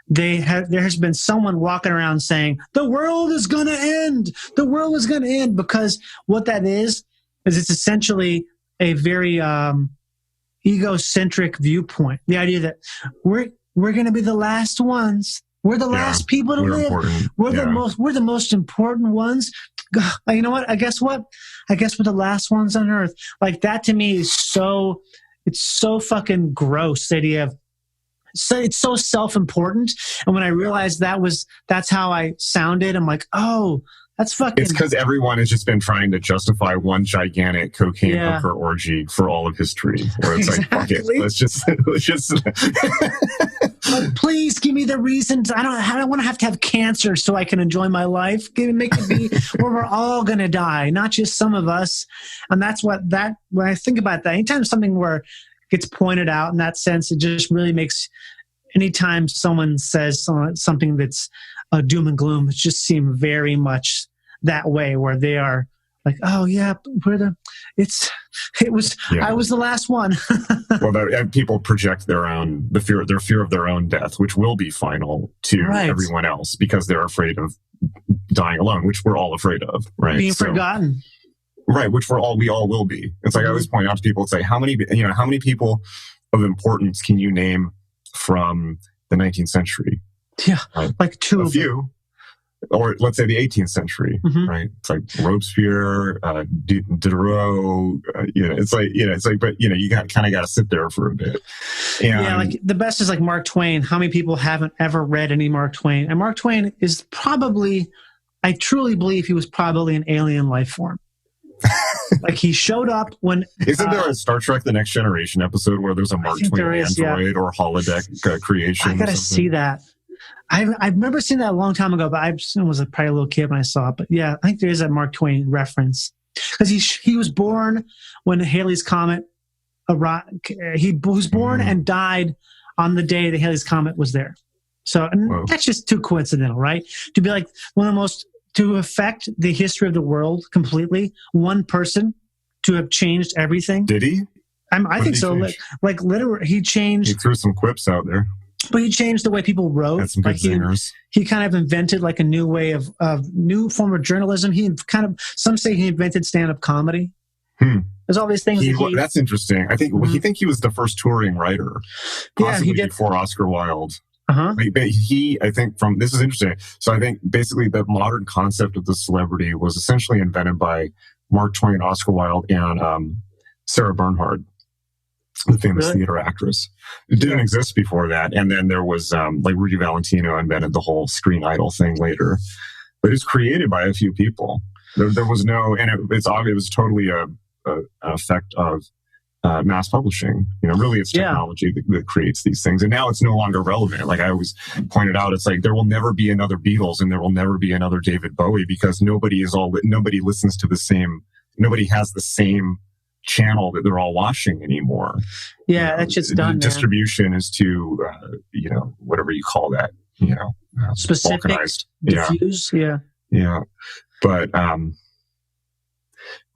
there has been someone walking around saying, the world is going to end. The world is going to end. Because what that is it's essentially a very egocentric viewpoint. The idea that we're going to be the last ones. We're the last people to live. Important. We're the most important ones. You know what? I guess we're the last ones on earth. Like that to me is it's so fucking gross. The idea of, it's so self-important. And when I realized that's how I sounded, I'm like, oh, that's fucking. It's because everyone has just been trying to justify one gigantic cocaine hooker orgy for all of history. Where it's like, fuck it, let's just. Like, please give me the reasons. I don't want to have cancer so I can enjoy my life. Make it be where we're all gonna die, not just some of us. And that's when I think about that, anytime something where gets pointed out in that sense, it just really makes. Anytime someone says something that's doom and gloom, it just seems very much that way, where they are like, oh yeah, I was the last one. Well, people project their fear of their own death, which will be final to everyone else because they're afraid of dying alone, which we're all afraid of, right? Being forgotten. Right, which we all will be. It's like I always point out to people, it's like how many people of importance can you name from the 19th century? Yeah, like two. A few. Or let's say the 18th century, right? It's like Robespierre, Diderot. But you kind of got to sit there for a bit. And like the best is like Mark Twain. How many people haven't ever read any Mark Twain? And Mark Twain is probably, I truly believe he was probably an alien life form. Like he showed up when. Isn't there a Star Trek: The Next Generation episode where there's a Mark Twain android or holodeck creation? I gotta see that. I remember seeing that a long time ago, but I was probably a little kid when I saw it. But yeah, I think there is a Mark Twain reference because he was born when Halley's Comet arrived. He was born and died on the day that Halley's Comet was there. So that's just too coincidental, right? To be like one of the most, to affect the history of the world completely, one person to have changed everything. Did he? I think so. Like literally, he changed. He threw some quips out there. But he changed the way people wrote. Had some good singers. He kind of invented like a new way of new form of journalism. Some say he invented stand-up comedy. There's all these things. That's interesting. I think he was the first touring writer, possibly before Oscar Wilde. But I think this is interesting. So I think basically the modern concept of the celebrity was essentially invented by Mark Twain, Oscar Wilde, and Sarah Bernhardt, the famous theater actress. It didn't exist before that. And then there was like Rudy Valentino invented the whole screen idol thing later. But it was created by a few people. There was no, and it's obvious, it was totally an effect of mass publishing. Really it's technology that creates these things. And now it's no longer relevant. Like I always pointed out, it's like there will never be another Beatles and there will never be another David Bowie because nobody listens to the same, nobody has the same channel that they're all watching anymore. Yeah, that's just done. The distribution is too, whatever you call that, specific, balkanized. Diffuse. Yeah. But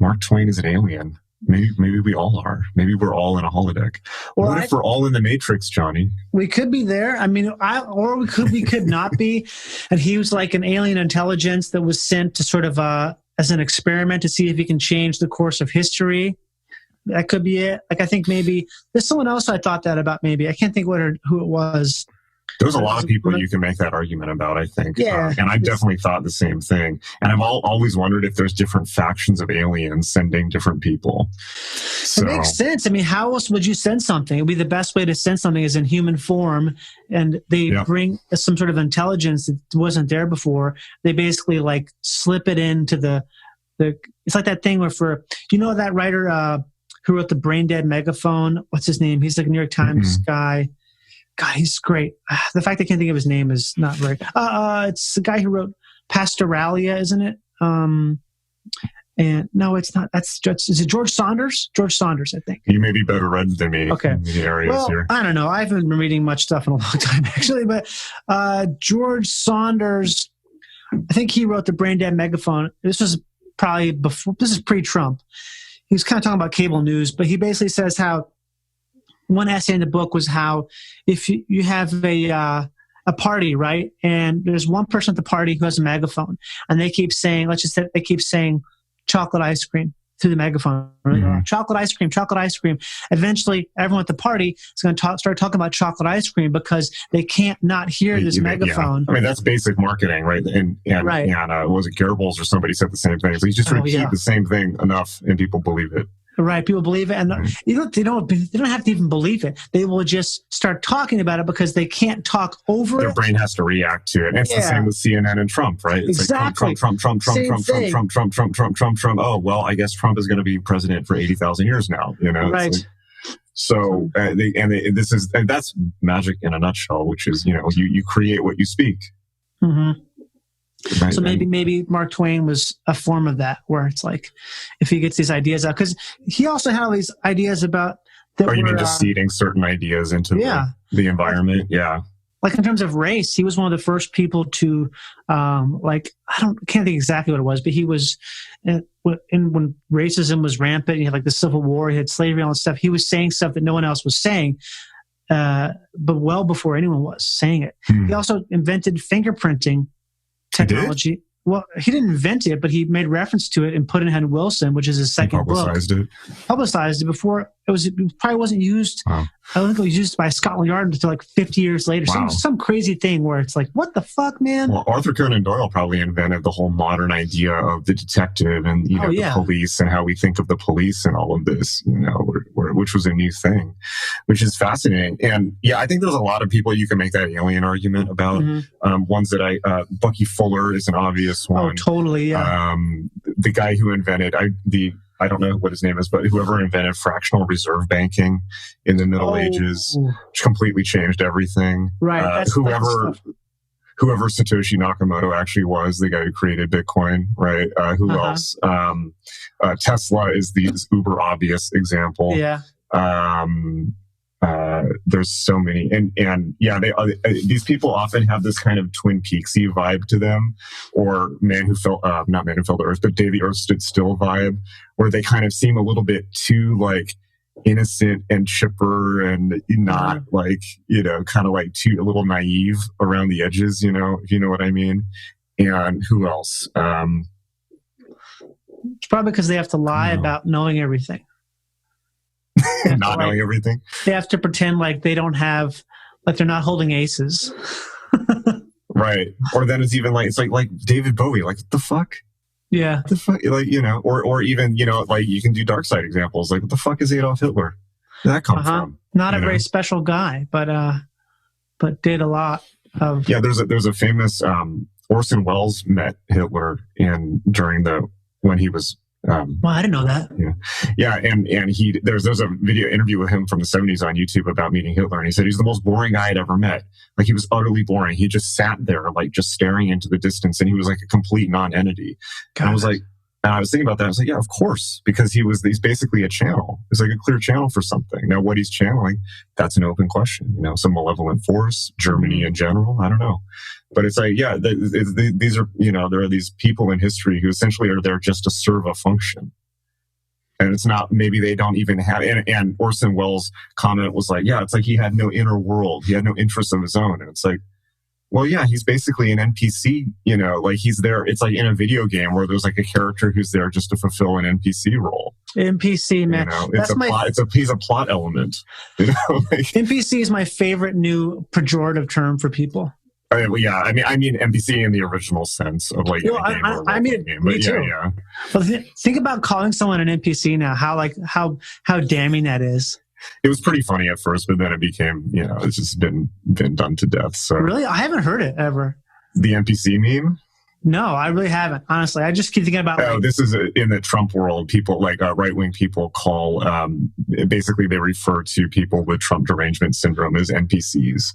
Mark Twain is an alien. Maybe we all are. Maybe we're all in a holodeck. What if we're all in the Matrix, Johnny? We could be there. I mean, we could not be. And he was like an alien intelligence that was sent to sort of as an experiment to see if he can change the course of history. That could be it. Like, I think maybe there's someone else I thought that about. Maybe I can't think who it was. There's a lot of people you can make that argument about, I think. Yeah. And I've definitely thought the same thing. And I've always wondered if there's different factions of aliens sending different people. So, it makes sense. I mean, how else would you send something? It would be the best way to send something is in human form, and they bring some sort of intelligence that wasn't there before. They basically like slip it into the it's like that thing where that writer who wrote the Brain Dead Megaphone, what's his name? He's like a New York Times guy. God, he's great. The fact I can't think of his name is not very. It's the guy who wrote Pastoralia, isn't it? And no, it's not. Is it George Saunders? George Saunders, I think. You may be better read than me. Okay. In the areas here. I don't know. I haven't been reading much stuff in a long time, actually. But George Saunders, I think he wrote the Brain Dead Megaphone. This was probably before. This is pre-Trump. He was kind of talking about cable news, but he basically says how. One essay in the book was how if you have a party, right, and there's one person at the party who has a megaphone, and they keep saying, they keep saying chocolate ice cream through the megaphone. Chocolate ice cream, chocolate ice cream. Eventually, everyone at the party is going to start talking about chocolate ice cream because they can't not hear this megaphone. I mean, that's basic marketing, right? And was it Goebbels or somebody said the same thing? So you just repeat the same thing enough, and people believe it. Right, people believe it, and they don't have to even believe it. They will just start talking about it because they can't talk over Their it. brain has to react to it. And it's the same with CNN and Trump, right? It's exactly. Like Trump. Oh, well, I guess Trump is going to be president for 80,000 years now. Right. So that's magic in a nutshell, which is you create what you speak. Mm-hmm. Right. So maybe Mark Twain was a form of that, where it's like if he gets these ideas out, because he also had all these ideas about that. You mean just seeding certain ideas into the environment? Yeah. Like in terms of race, he was one of the first people to can't think exactly what it was, but he was when racism was rampant. You had like the Civil War, you had slavery, all that stuff. He was saying stuff that no one else was saying. But well before anyone was saying it. He also invented fingerprinting technology. Well, he didn't invent it, but he made reference to it in Pudd'nhead and Wilson, which is his second book. Publicized it before it probably wasn't used. Wow. I don't think it was used by Scotland Yard until like 50 years later. Wow. Some crazy thing where it's like, what the fuck, man? Well, Arthur Conan Doyle probably invented the whole modern idea of the detective and the police and how we think of the police and all of this, which was a new thing, which is fascinating. And I think there's a lot of people you can make that alien argument about. Ones that Bucky Fuller is an obvious one. Oh, totally, yeah. The guy who invented I don't know what his name is, but whoever invented fractional reserve banking in the Middle Ages, which completely changed everything. Right. Whoever Satoshi Nakamoto actually was, the guy who created Bitcoin, right? Who else? Tesla is the uber obvious example. Yeah. There's so many, and these people often have this kind of Twin Peaksy vibe to them, or not Man Who Fell to Earth, but Day the Earth Stood Still vibe, where they kind of seem a little bit too like innocent and chipper and not kind of like too a little naive around the edges, if you know what I mean. And who else? It's probably because they have to lie about knowing everything. Not knowing everything. They have to pretend like they don't have, like they're not holding aces. Right. Or then it's even like David Bowie, like what the fuck? Yeah. What the fuck? Like, or even, like you can do dark side examples. Like what the fuck is Adolf Hitler? Where did that come from? Not a very special guy, but did a lot of. Yeah. There's a famous, Orson Welles met Hitler when he was, well, I didn't know that. Yeah, and there's a video interview with him from the 70s on YouTube about meeting Hitler, and he said he's the most boring guy I'd ever met. Like he was utterly boring. He just sat there, like just staring into the distance, and he was like a complete non-entity. And I was thinking about that. I was like, yeah, of course, because he's basically a channel. It's like a clear channel for something. Now, what he's channeling, that's an open question. Some malevolent force, Germany in general. I don't know. But it's like, these are, there are these people in history who essentially are there just to serve a function. And it's not, maybe they don't even have, and Orson Welles' comment was like, it's like he had no inner world. He had no interests of his own. And it's like, Well, yeah, he's basically an NPC, like he's there. It's like in a video game where there's like a character who's there just to fulfill an NPC role. NPC, man. He's a plot element. NPC is my favorite new pejorative term for people. I mean NPC in the original sense of like well, a game or a game. But me too. Yeah. But think about calling someone an NPC now. How damning that is. It was pretty funny at first, but then it became, it's just been done to death. So really, I haven't heard it ever. The NPC meme? No, I really haven't. Honestly, I just keep thinking about. This is in the Trump world. People like right-wing people call basically they refer to people with Trump derangement syndrome as NPCs.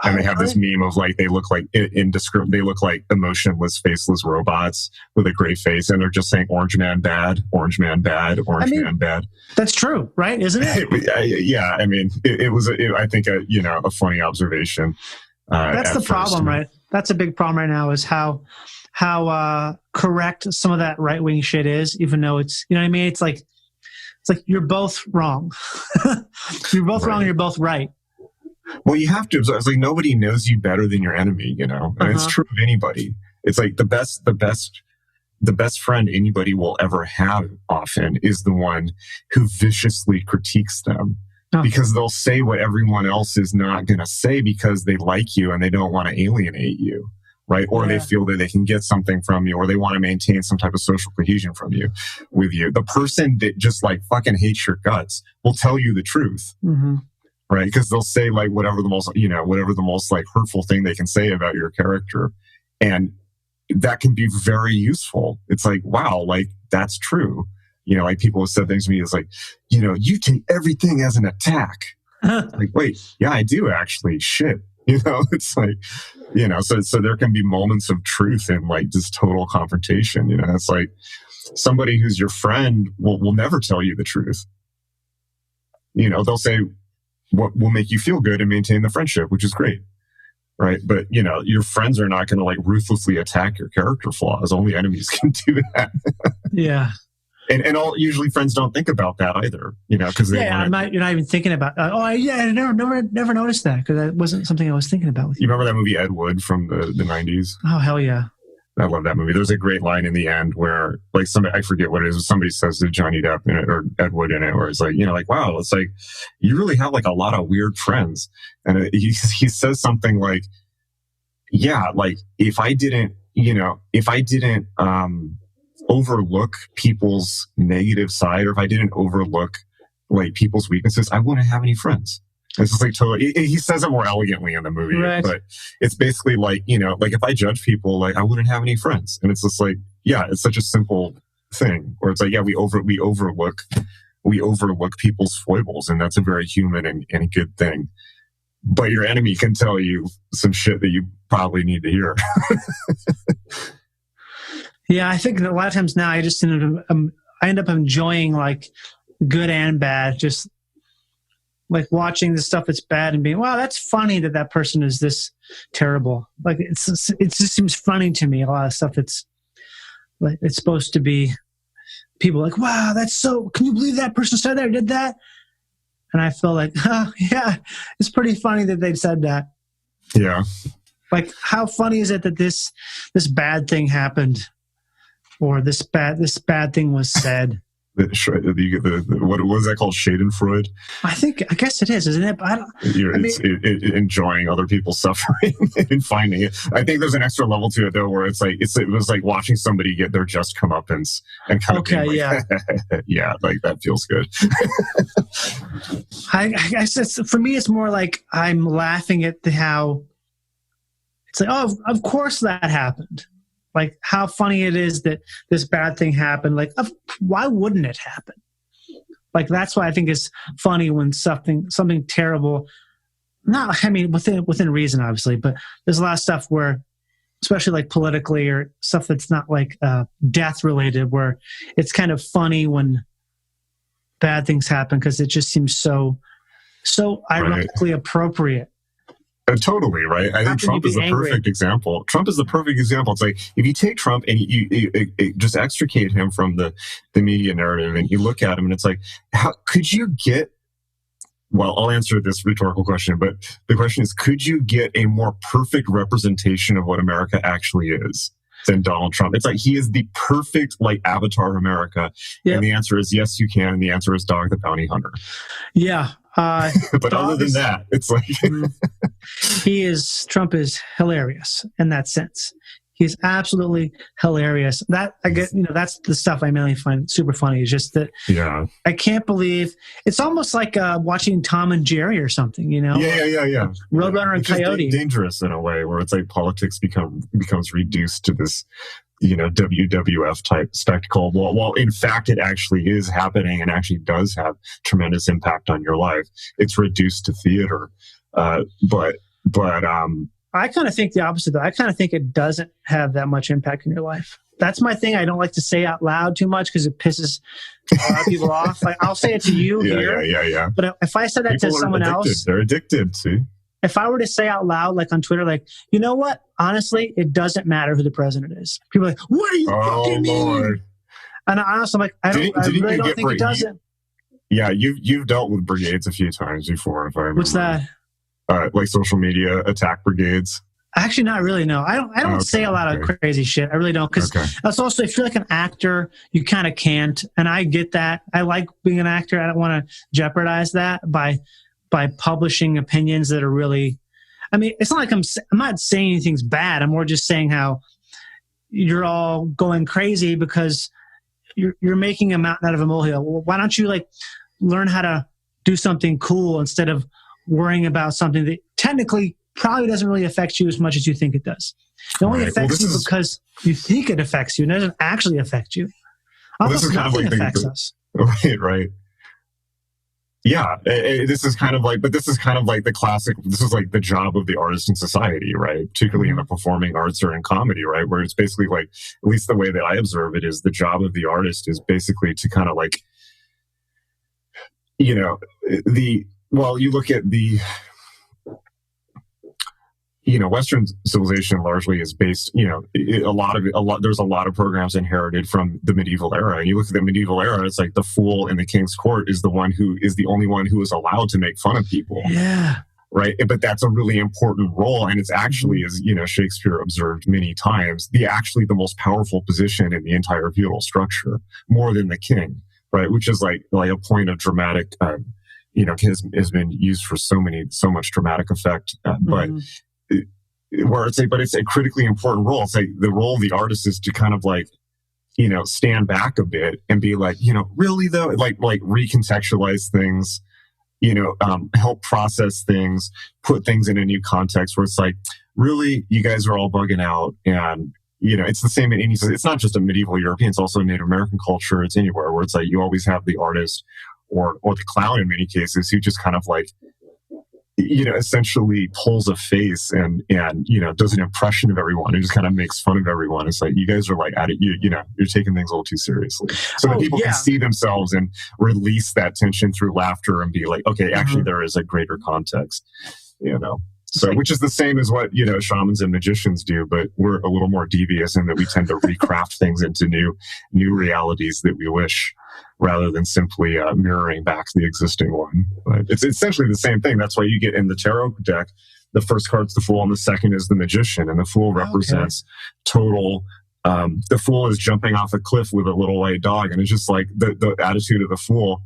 And they have this meme of like they look like they look like emotionless, faceless robots with a gray face, and they're just saying "Orange man bad, Orange man bad, Orange man bad." That's true, right? Isn't it? Yeah, I mean, it was I think a funny observation. That's the problem, right? That's a big problem right now is how correct some of that right wing shit is, even though it's what I mean. It's like you're both wrong. You're both wrong. And you're both right. Well, you have to. It's like nobody knows you better than your enemy, and it's true of anybody. It's like the best friend anybody will ever have often is the one who viciously critiques them because they'll say what everyone else is not going to say because they like you and they don't want to alienate you, right? Or they feel that they can get something from you, or they want to maintain some type of social cohesion with you. The person that just like fucking hates your guts will tell you the truth. Mm-hmm. Right, because they'll say like whatever the most like hurtful thing they can say about your character, and that can be very useful. It's like, wow, like that's true. Like people have said things to me. It's like, you take everything as an attack. Like, wait, yeah, I do actually. Shit, it's like, so there can be moments of truth in like just total confrontation. It's like somebody who's your friend will never tell you the truth. They'll say what will make you feel good and maintain the friendship, which is great. Right. But, your friends are not going to like ruthlessly attack your character flaws. Only enemies can do that. Yeah. And usually friends don't think about that either, because you're not even thinking about, I never noticed that because that wasn't something I was thinking about with you. You remember that movie Ed Wood from the 90s? Oh, hell yeah. I love that movie. There's a great line in the end where like I forget what it is, somebody says to Johnny Depp in it or Ed Wood in it, where it's like, like, wow, it's like, you really have like a lot of weird friends. And he says something like, yeah, like if I didn't overlook people's negative side, or if I didn't overlook like people's weaknesses, I wouldn't have any friends. It's just like totally, he says it more elegantly in the movie, right. But it's basically like, like if I judge people, like I wouldn't have any friends. And it's just like, yeah, it's such a simple thing where it's like, yeah, we overlook people's foibles, and that's a very human and good thing. But your enemy can tell you some shit that you probably need to hear. Yeah, I think that a lot of times now I just I end up enjoying like good and bad, just like watching the stuff that's bad and being, wow, that's funny that person is this terrible. Like it just seems funny to me. A lot of stuff that's like it's supposed to be people like, wow, that's so. Can you believe that person said that or did that? And I feel like, yeah, it's pretty funny that they said that. Yeah. Like, how funny is it that this bad thing happened, or this bad thing was said? What was that called? Schadenfreude? I guess it is, isn't it? But enjoying other people's suffering and finding it. I think there's an extra level to it though, where it's like it was like watching somebody get their just comeuppance and kind of being like, yeah, like that feels good. I guess for me, it's more like I'm laughing at how it's like, oh, of course that happened. Like how funny it is that this bad thing happened. Like, why wouldn't it happen? Like that's why I think it's funny when something terrible. Not, I mean, within reason, obviously, but there's a lot of stuff where, especially like politically or stuff that's not like death related, where it's kind of funny when bad things happen because it just seems so ironically appropriate. Totally, right? I think Trump is the perfect example. Trump is the perfect example. It's like, if you take Trump and you just extricate him from the media narrative and you look at him and it's like, how could you get well, I'll answer this rhetorical question, but the question is, could you get a more perfect representation of what America actually is than Donald Trump? It's like he is the perfect like avatar of America. Yep. And the answer is yes, you can. And the answer is Dog the Bounty Hunter. Yeah. But other than that, it's like Trump is hilarious in that sense. He's absolutely hilarious. That I get, that's the stuff I mainly find super funny. Is just that, I can't believe it's almost like watching Tom and Jerry or something. Yeah. Roadrunner and Coyote. Dangerous in a way where it's like politics becomes reduced to this, WWF type spectacle. While in fact it actually is happening and actually does have tremendous impact on your life, it's reduced to theater. But I kind of think the opposite, though. I kind of think it doesn't have that much impact in your life. That's my thing. I don't like to say out loud too much because it pisses a lot of people off. Like, I'll say it to you here. Yeah. But if I said that to someone else... They're addicted, see? If I were to say out loud, like on Twitter, like, you know what? Honestly, it doesn't matter who the president is. People are like, what do you fucking mean? And honestly, I'm like, I really don't think it doesn't. Yeah, you've dealt with brigades a few times before, if I remember. What's that? Like social media attack brigades? Actually, not really. No, I don't say a lot of crazy shit. I really don't, because that's also, if you're like an actor, you kind of can't. And I get that. I like being an actor. I don't want to jeopardize that by publishing opinions that are really. I mean, it's not like I'm not saying anything's bad. I'm more just saying how you're all going crazy because you're making a mountain out of a molehill. Well, why don't you like learn how to do something cool instead of worrying about something that technically probably doesn't really affect you as much as you think it does. It only affects you because you think it affects you, and it doesn't actually affect you. Almost nothing affects us. Right. Yeah, this is kind of like the classic, this is like the job of the artist in society, right? Particularly in the performing arts or in comedy, right? Where it's basically like, at least the way that I observe it is the job of the artist is basically to kind of like, you look at the, Western civilization largely is based, there's a lot of programs inherited from the medieval era. And you look at the medieval era, it's like the fool in the king's court is the only one who is allowed to make fun of people. Yeah. Right. But that's a really important role. And it's actually, as Shakespeare observed many times, the most powerful position in the entire feudal structure, more than the king, right? Which is like a point of dramatic, has been used for so much dramatic effect. But it's a critically important role. It's like the role of the artist is to kind of like, stand back a bit and be like, really though, like recontextualize things, help process things, put things in a new context where it's like, really, you guys are all bugging out. And, it's the same it's not just a medieval European, it's also Native American culture. It's anywhere where it's like, you always have the artist or the clown in many cases who just kind of like, essentially pulls a face and does an impression of everyone and just kind of makes fun of everyone. It's like, you guys are like at it, you're taking things a little too seriously. So that people can see themselves and release that tension through laughter and be like, okay, actually there is a greater context, So, which is the same as what, shamans and magicians do, but we're a little more devious in that we tend to recraft things into new realities that we wish, rather than simply mirroring back the existing one. But it's essentially the same thing. That's why you get in the tarot deck, the first card's the Fool and the second is the Magician. And the Fool represents total, the Fool is jumping off a cliff with a little white dog. And it's just like the attitude of the Fool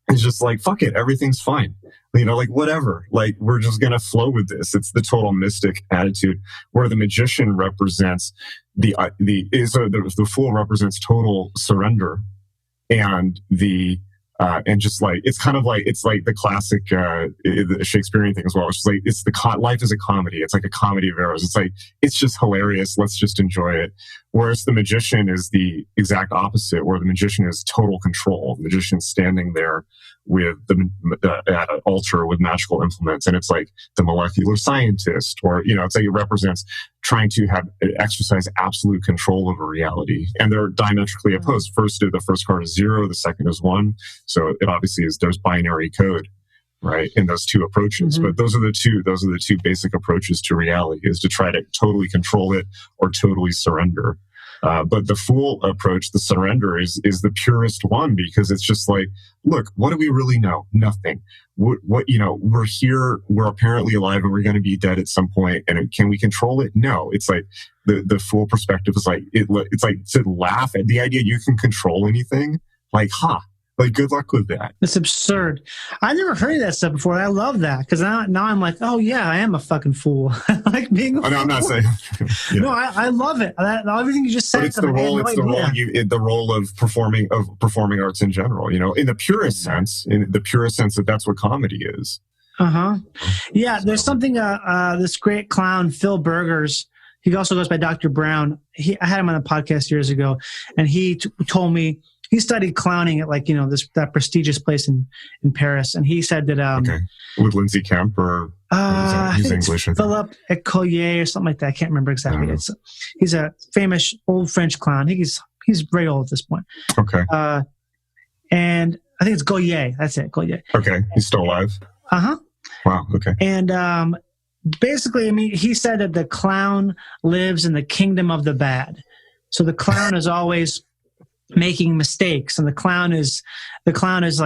is just like, fuck it, everything's fine. Like whatever, like we're just going to flow with this. It's the total mystic attitude, where the Magician represents the Fool represents total surrender. And and just like, it's kind of like, it's like the classic, the Shakespearean thing as well. It's just like, life is a comedy. It's like a comedy of errors. It's like, it's just hilarious. Let's just enjoy it. Whereas the Magician is the exact opposite, where the Magician is total control. The Magician's standing there with at an altar with magical implements. And it's like the molecular scientist, or, it's like it represents trying to exercise absolute control over reality. And they're diametrically opposed. The first card is 0, the second is 1. So it obviously there's binary code, right, in those two approaches. But those are the two basic approaches to reality, is to try to totally control it or totally surrender. But the fool approach, the surrender, is the purest one, because it's just like, look, what do we really know? Nothing. What we're here, we're apparently alive, and we're going to be dead at some point. And can we control it? No. It's like the fool perspective is like, it's like to laugh at the idea you can control anything. Like, like, good luck with that. It's absurd. I never heard of that stuff before. I love that, because now I'm like, oh yeah, I am a fucking fool. I like being a fool. No, I'm not saying. No, I love it. Everything you just said. But it's the role of performing arts in general. In the purest sense, that that's what comedy is. Yeah, there's something. This great clown Phil Burgers. He also goes by Dr. Brown. I had him on a podcast years ago, and he told me. He studied clowning at that prestigious place in Paris, and he said that with Lindsay Kemp or he's English. Philip Ecollier or something like that. I can't remember exactly. He's a famous old French clown. He's very old at this point. Okay. And I think it's Goyer. That's it, Goyer. Okay, he's still alive. Wow. Okay. And basically, I mean, he said that the clown lives in the kingdom of the bad. So the clown is always making mistakes, and the clown is like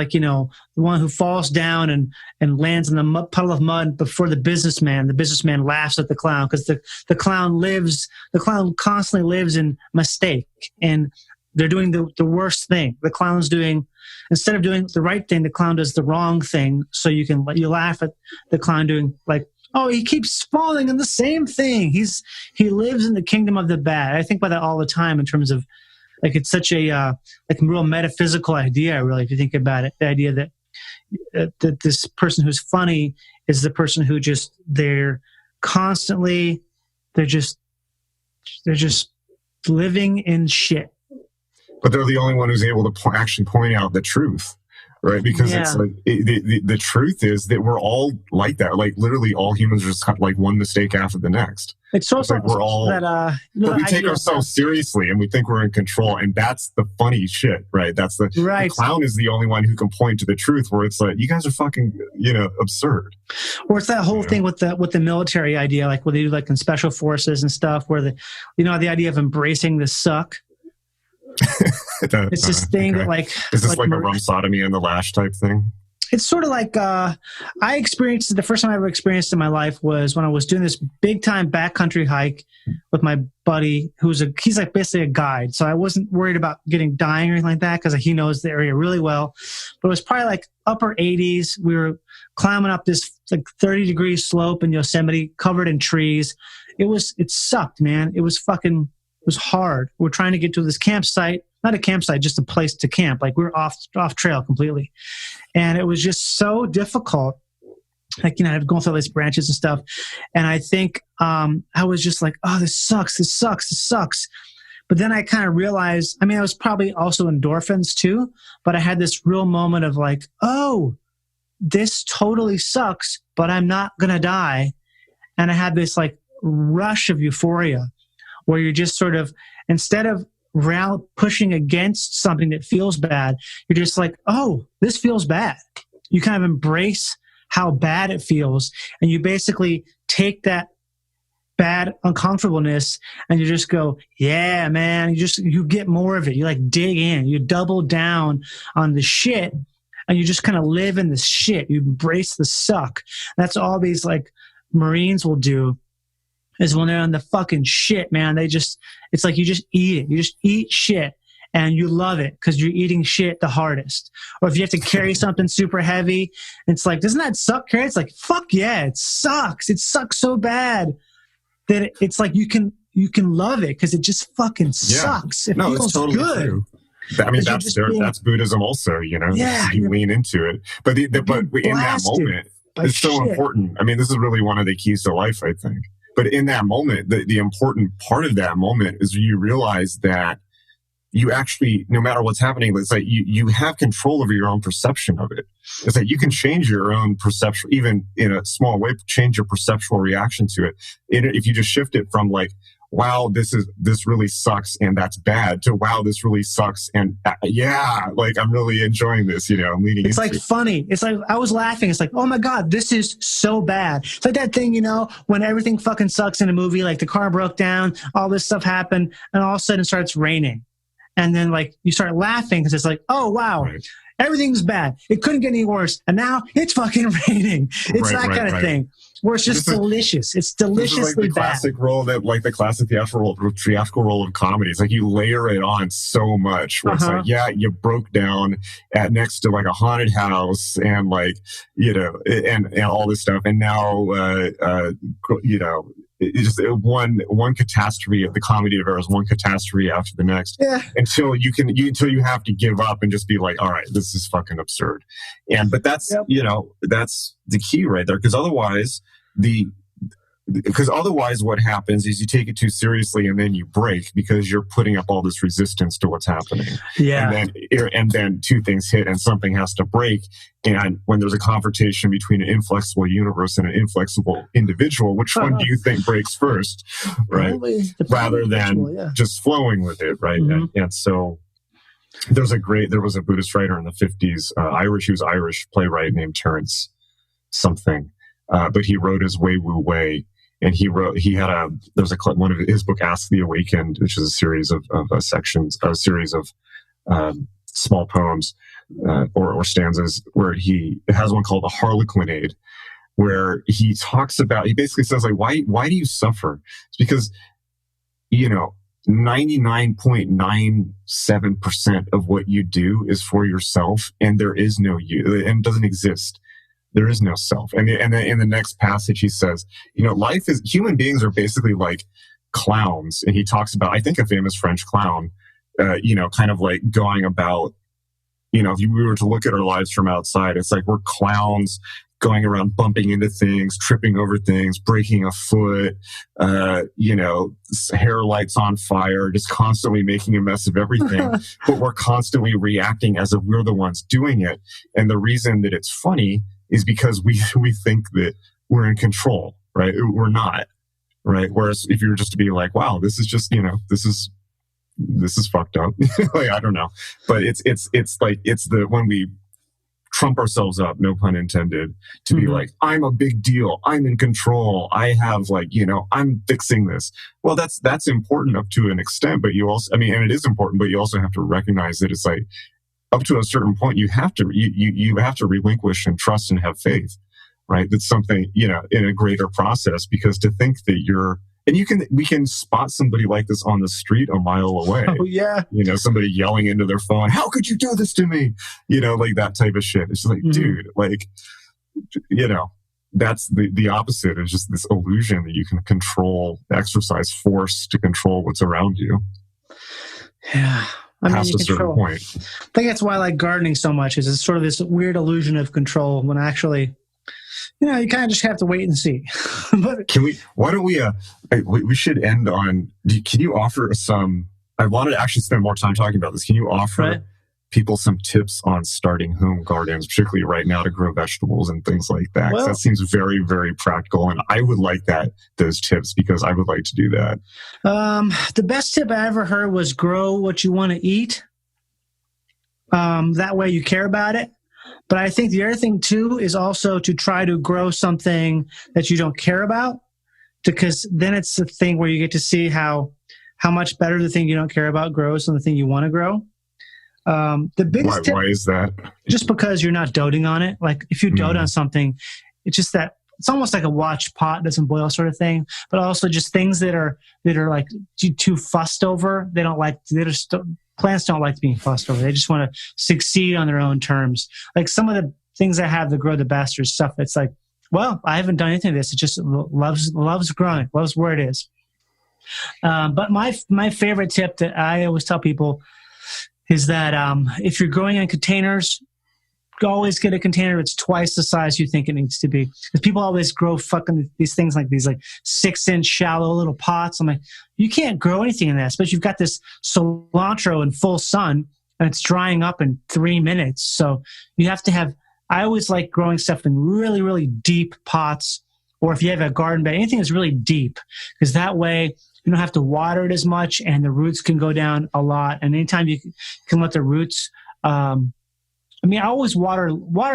the one who falls down and lands in the puddle of mud before the businessman laughs at the clown, because the clown constantly lives in mistake, and they're doing the worst thing. The clown's doing, instead of doing the right thing, the clown does the wrong thing, so you laugh at the clown doing like, oh, he keeps falling in the same thing. He lives in the kingdom of the bad. I think about that all the time in terms of, like, it's such a real metaphysical idea, really, if you think about it. The idea that this person who's funny is the person who they're just living in shit. But they're the only one who's able to actually point out the truth. Right, because it's like the truth is that we're all like that. Like, literally, all humans are just like one mistake after the next. It's also like we're all that. But we take ourselves seriously, and we think we're in control, and that's the funny shit, right? That's the clown is the only one who can point to the truth, where it's like, you guys are fucking absurd. Or it's that whole thing with the military idea, like what they do, like in special forces and stuff, where the idea of embracing the suck. It's this thing that like, is this like a rum sodomy and the lash type thing? It's sort of like I experienced the first time I ever experienced in my life was when I was doing this big time backcountry hike with my buddy he's like basically a guide, so I wasn't worried about dying or anything like that, because he knows the area really well. But it was probably like upper 80s. We were climbing up this like 30-degree slope in Yosemite, covered in trees. It sucked, man. It was hard. We're trying to get to this campsite, not a campsite, just a place to camp. Like, we're off trail completely. And it was just so difficult. Like, I've gone through all these branches and stuff. And I think I was just like, oh, this sucks. But then I kind of realized, I mean, I was probably also endorphins too, but I had this real moment of like, oh, this totally sucks, but I'm not going to die. And I had this like rush of euphoria, where you're just sort of, instead of pushing against something that feels bad, you're just like, oh, this feels bad. You kind of embrace how bad it feels, and you basically take that bad uncomfortableness and you just go, yeah, man, you get more of it. You like dig in, you double down on the shit, and you just kind of live in the shit. You embrace the suck. That's all these like Marines will do. Is when they're on the fucking shit, man. It's like you just eat it. You just eat shit, and you love it because you're eating shit the hardest. Or if you have to carry something super heavy, it's like, doesn't that suck, Carrie? It's like, fuck yeah, it sucks. It sucks so bad that it's like you can love it because it just fucking sucks. It feels it's totally good. True. I mean, that's Buddhism also, Yeah, you lean into it. But in that moment, it's so important. I mean, this is really one of the keys to life, I think. But in that moment, the important part of that moment is you realize that you actually, no matter what's happening, it's like you have control over your own perception of it. It's like you can change your own perception, even in a small way, change your perceptual reaction to it. If you just shift it from like, wow, this really sucks and that's bad, to wow, this really sucks and yeah, like I'm really enjoying this, you know, I'm leaning It's into like funny. It's like, I was laughing. It's like, oh my God, this is so bad. It's like that thing, you know, when everything fucking sucks in a movie, like the car broke down, all this stuff happened, and all of a sudden it starts raining. And then like you start laughing because it's like, oh wow, Right. everything's bad. It couldn't get any worse. And now it's fucking raining. It's Right, that kind of thing. Where it's just delicious. It's deliciously this is like the bad. classic role that, like the classic theatrical role of comedy. It's like you layer it on so much. Where it's like, yeah, you broke down at next to like a haunted house, and like, you know, and all this stuff, and now you know, it's just one catastrophe of the comedy of errors, one catastrophe after the next, until you have to give up and just be like, all right, this is fucking absurd. But that's you know, that's the key right there, because otherwise what happens is you take it too seriously and then you break because you're putting up all this resistance to what's happening. And then two things hit and something has to break. And when there's a confrontation between an inflexible universe and an inflexible individual, which one do you think breaks first, right? Rather than just flowing with it, right? And so there was a Buddhist writer in the 50s, he was Irish playwright named Terence something, but he wrote his Way Wu Way, and there's one of his book, Ask the Awakened, which is a series of sections, a series of small poems or stanzas, where he has one called the Harlequinade, where he basically says like, why do you suffer? It's because, you know, 99.97% of what you do is for yourself, and there is no you, and doesn't exist. There is no self. And then in the next passage, he says, you know, human beings are basically like clowns. And he talks about, I think, a famous French clown, you know, kind of like going about, you know, if we were to look at our lives from outside, it's like we're clowns going around bumping into things, tripping over things, breaking a foot, you know, hair lights on fire, just constantly making a mess of everything. But we're constantly reacting as if we're the ones doing it. And the reason that it's funny is because we think that we're in control, right? We're not, right? Whereas if you were just to be like, wow, this is just, you know, this is fucked up. Like, I don't know. But it's like, when we trump ourselves up, no pun intended, to be like, I'm a big deal, I'm in control, I have, like, you know, I'm fixing this. Well, that's important up to an extent, but you also, I mean, and it is important, but you also have to recognize that it's like, up to a certain point, you have to relinquish and trust and have faith, right? That's something, you know, in a greater process, because to think that we can spot somebody like this on the street a mile away. Oh yeah. You know, somebody yelling into their phone, how could you do this to me? You know, like that type of shit. It's like, dude, like, you know, that's the opposite. It's just this illusion that you can exercise force to control what's around you. Yeah. I mean, past a certain point. I think that's why I like gardening so much, is it's sort of this weird illusion of control when actually, you know, you kind of just have to wait and see. But we should end on, can you offer I wanted to actually spend more time talking about this. Can you offer people some tips on starting home gardens, particularly right now, to grow vegetables and things like that? Well, that seems very, very practical. And I would like those tips, because I would like to do that. The best tip I ever heard was grow what you want to eat. That way you care about it. But I think the other thing too is also to try to grow something that you don't care about, because then it's a thing where you get to see how much better the thing you don't care about grows than the thing you want to grow. The biggest tip, why is that? Just because you're not doting on it. Like if you dote on something, it's just that it's almost like a watch pot doesn't boil sort of thing. But also just things that are like too fussed over. Plants don't like being fussed over. They just want to succeed on their own terms. Like some of the things I have that grow the best are stuff that's like, well, I haven't done anything to this. It just loves growing, loves where it is. But my favorite tip that I always tell people is that if you're growing in containers, always get a container that's twice the size you think it needs to be. Because people always grow fucking these things like these like 6-inch shallow little pots. I'm like, you can't grow anything in that, especially you've got this cilantro in full sun and it's drying up in 3 minutes. So you have to have, I always like growing stuff in really, really deep pots, or if you have a garden bed, anything that's really deep, because that way you don't have to water it as much, and the roots can go down a lot. And anytime you can let the roots, I always water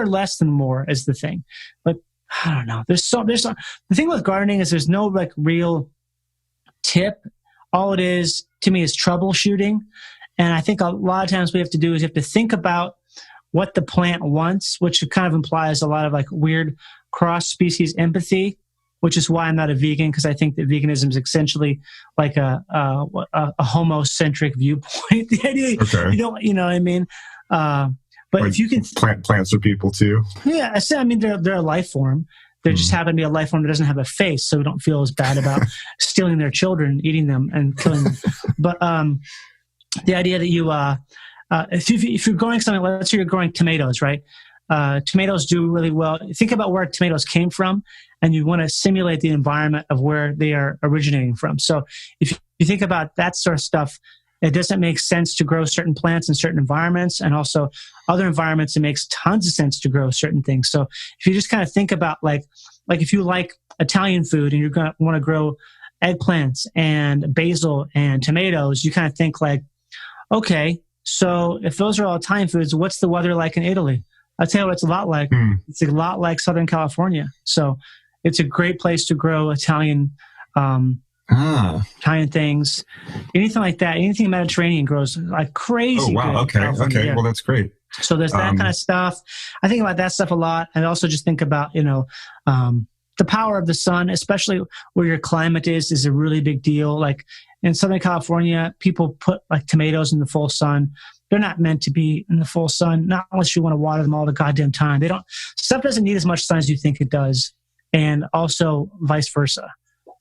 less than more is the thing. But I don't know. The thing with gardening is there's no like real tip. All it is to me is troubleshooting. And I think a lot of times what we have to do is you have to think about what the plant wants, which kind of implies a lot of like weird cross-species empathy, which is why I'm not a vegan, because I think that veganism is essentially like a homocentric viewpoint. The idea, okay. you know what I mean? But like if you can plants are people too. Yeah, I mean they're a life form. They just happen to be a life form that doesn't have a face, so we don't feel as bad about stealing their children, eating them, and killing them. But the idea that you if you're growing something, let's say you're growing tomatoes, right? Tomatoes do really well. Think about where tomatoes came from, and you want to simulate the environment of where they are originating from. So if you think about that sort of stuff, it doesn't make sense to grow certain plants in certain environments, and also other environments, it makes tons of sense to grow certain things. So if you just kind of think about like if you like Italian food and you're going to want to grow eggplants and basil and tomatoes, you kind of think like, okay, so if those are all Italian foods, what's the weather like in Italy? I'll tell you what it's a lot like. It's a lot like Southern California. So it's a great place to grow Italian Italian things, anything like that. Anything Mediterranean grows like crazy. Oh, wow. Okay. Yeah. Well, that's great. So there's that kind of stuff. I think about that stuff a lot. And I also just think about, the power of the sun, especially where your climate is a really big deal. Like in Southern California, people put like tomatoes in the full sun. They're not meant to be in the full sun, not unless you want to water them all the goddamn time. Stuff doesn't need as much sun as you think it does. And also vice versa.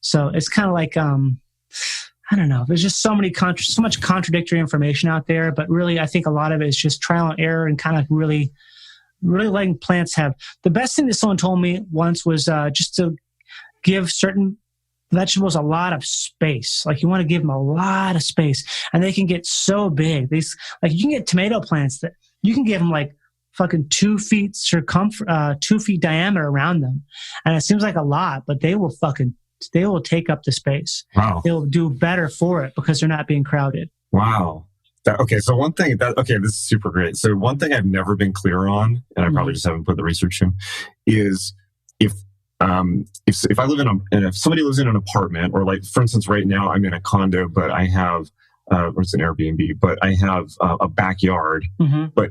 So it's kind of like, I don't know. There's just so much contradictory information out there, but really I think a lot of it is just trial and error and kind of really, really letting plants have. The best thing that someone told me once was just to give certain vegetables a lot of space. Like you want to give them a lot of space, and they can get so big. Like you can get tomato plants that you can give them like fucking 2 feet circumference, 2 feet diameter around them, and it seems like a lot, but they will take up the space. Wow. They'll do better for it because they're not being crowded. Wow. So one thing this is super great. So one thing I've never been clear on, and I probably just haven't put the research in, is if I live and if somebody lives in an apartment, or like, for instance, right now I'm in a condo, but I have, or it's an Airbnb, but I have a backyard, but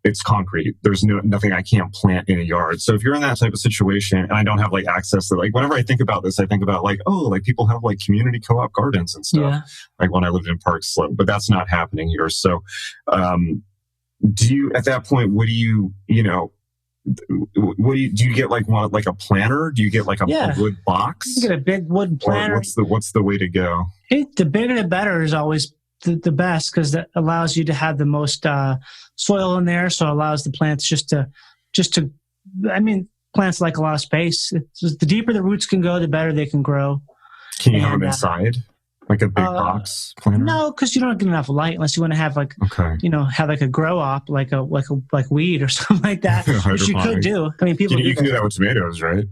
it's concrete. There's nothing I can't plant in a yard. So if you're in that type of situation and I don't have like access to, like, whenever I think about this, I think about like, oh, like people have like community co-op gardens and stuff. Yeah. Like when I lived in Park Slope, but that's not happening here. So, do you, at that point, do you get like a planter? Do you get like a wood box? You get a big wooden planter. Or what's the way to go? The bigger the better is always the best, because that allows you to have the most soil in there. So it allows the plants plants like a lot of space. The deeper the roots can go, the better they can grow. Can you have them inside? Like a big box planter? No, because you don't get enough light unless you want to have like, have like a grow op, like weed or something like that, which you could do. I mean, you can do that with tomatoes, right?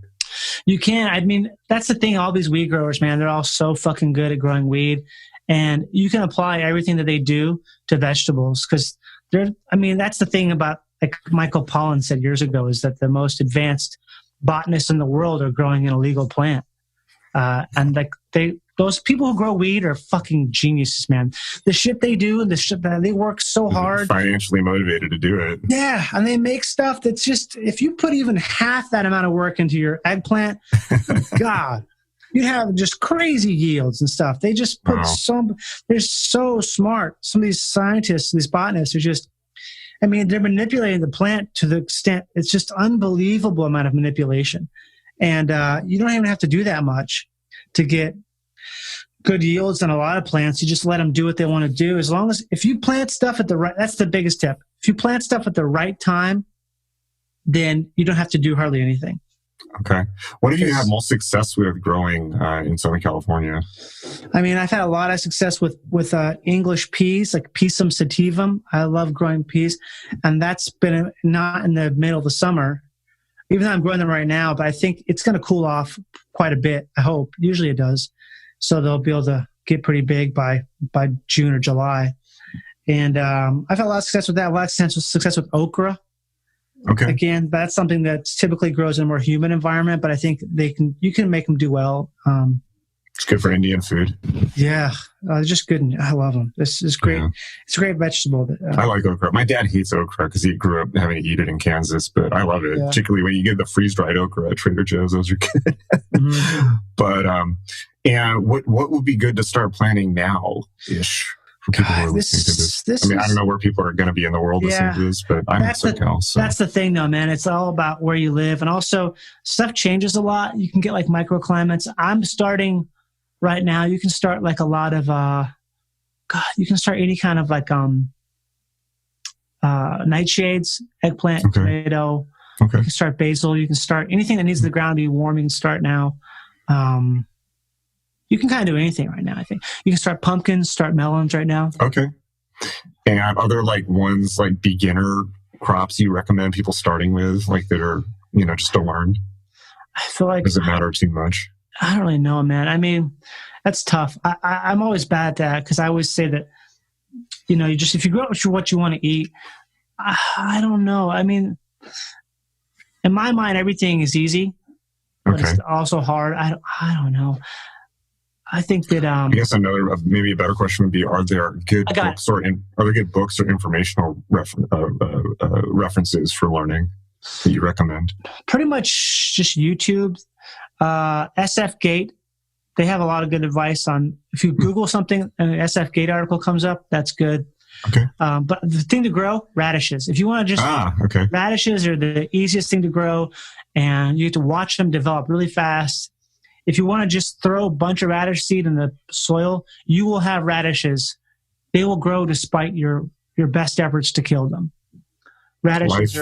You can. I mean, that's the thing. All these weed growers, man, they're all so fucking good at growing weed. And you can apply everything that they do to vegetables, because that's the thing about, like Michael Pollan said years ago, is that the most advanced botanists in the world are growing an illegal plant. And like those people who grow weed are fucking geniuses, man. The shit they do, they work so hard. Financially motivated to do it. Yeah. And they make stuff that's just, if you put even half that amount of work into your eggplant, God, you'd have just crazy yields and stuff. They just put they're so smart. Some of these scientists, these botanists are just, they're manipulating the plant to the extent, it's just unbelievable amount of manipulation. And you don't even have to do that much to get good yields on a lot of plants. You just let them do what they want to do. As long as, if you plant stuff at that's the biggest tip. If you plant stuff at the right time, then you don't have to do hardly anything. Okay. What have you had most success with growing in Southern California? I've had a lot of success with English peas, like Pisum sativum. I love growing peas. And that's been not in the middle of the summer, even though I'm growing them right now, but I think it's going to cool off quite a bit. I hope. Usually it does. so they'll be able to get pretty big by June or July. And I've had a lot of success with that. A lot of success with okra. Okay. Again, that's something that typically grows in a more humid environment, but I think you can make them do well. It's good for Indian food. Yeah, just good. I love them. This is great. Yeah. It's a great vegetable. I like okra. My dad hates okra because he grew up having to eat it in Kansas, but I love it, particularly when you get the freeze-dried okra at Trader Joe's. Those are good. Mm-hmm. But and what would be good to start planning now-ish? For people who are listening to this. I don't know where people are going to be in the world listening to this, but I'm in SoCal. So. That's the thing, though, man. It's all about where you live. And also, stuff changes a lot. You can get like microclimates. I'm starting right now. You can start like a lot of, you can start any kind of like nightshades, eggplant, tomato. Okay. You can start basil. You can start anything that needs the ground to be warm. You can start now. You can kind of do anything right now, I think. You can start pumpkins, start melons right now. Okay. And are there like ones like beginner crops you recommend people starting with, like that are, just to learn? I feel like... Does it matter too much? I don't really know, man. I mean, that's tough. I'm always bad at that because I always say that, if you grow up with what you want to eat, I don't know. I mean, in my mind, everything is easy, but it's also hard. I don't know. I think that I guess maybe a better question would be: are there good books or informational references for learning that you recommend? Pretty much just YouTube, SF Gate. They have a lot of good advice on. If you Google something and an SF Gate article comes up, that's good. Okay. But the thing to grow, radishes. If you want to just radishes are the easiest thing to grow, and you have to watch them develop really fast. If you want to just throw a bunch of radish seed in the soil, you will have radishes. They will grow despite your best efforts to kill them. Radishes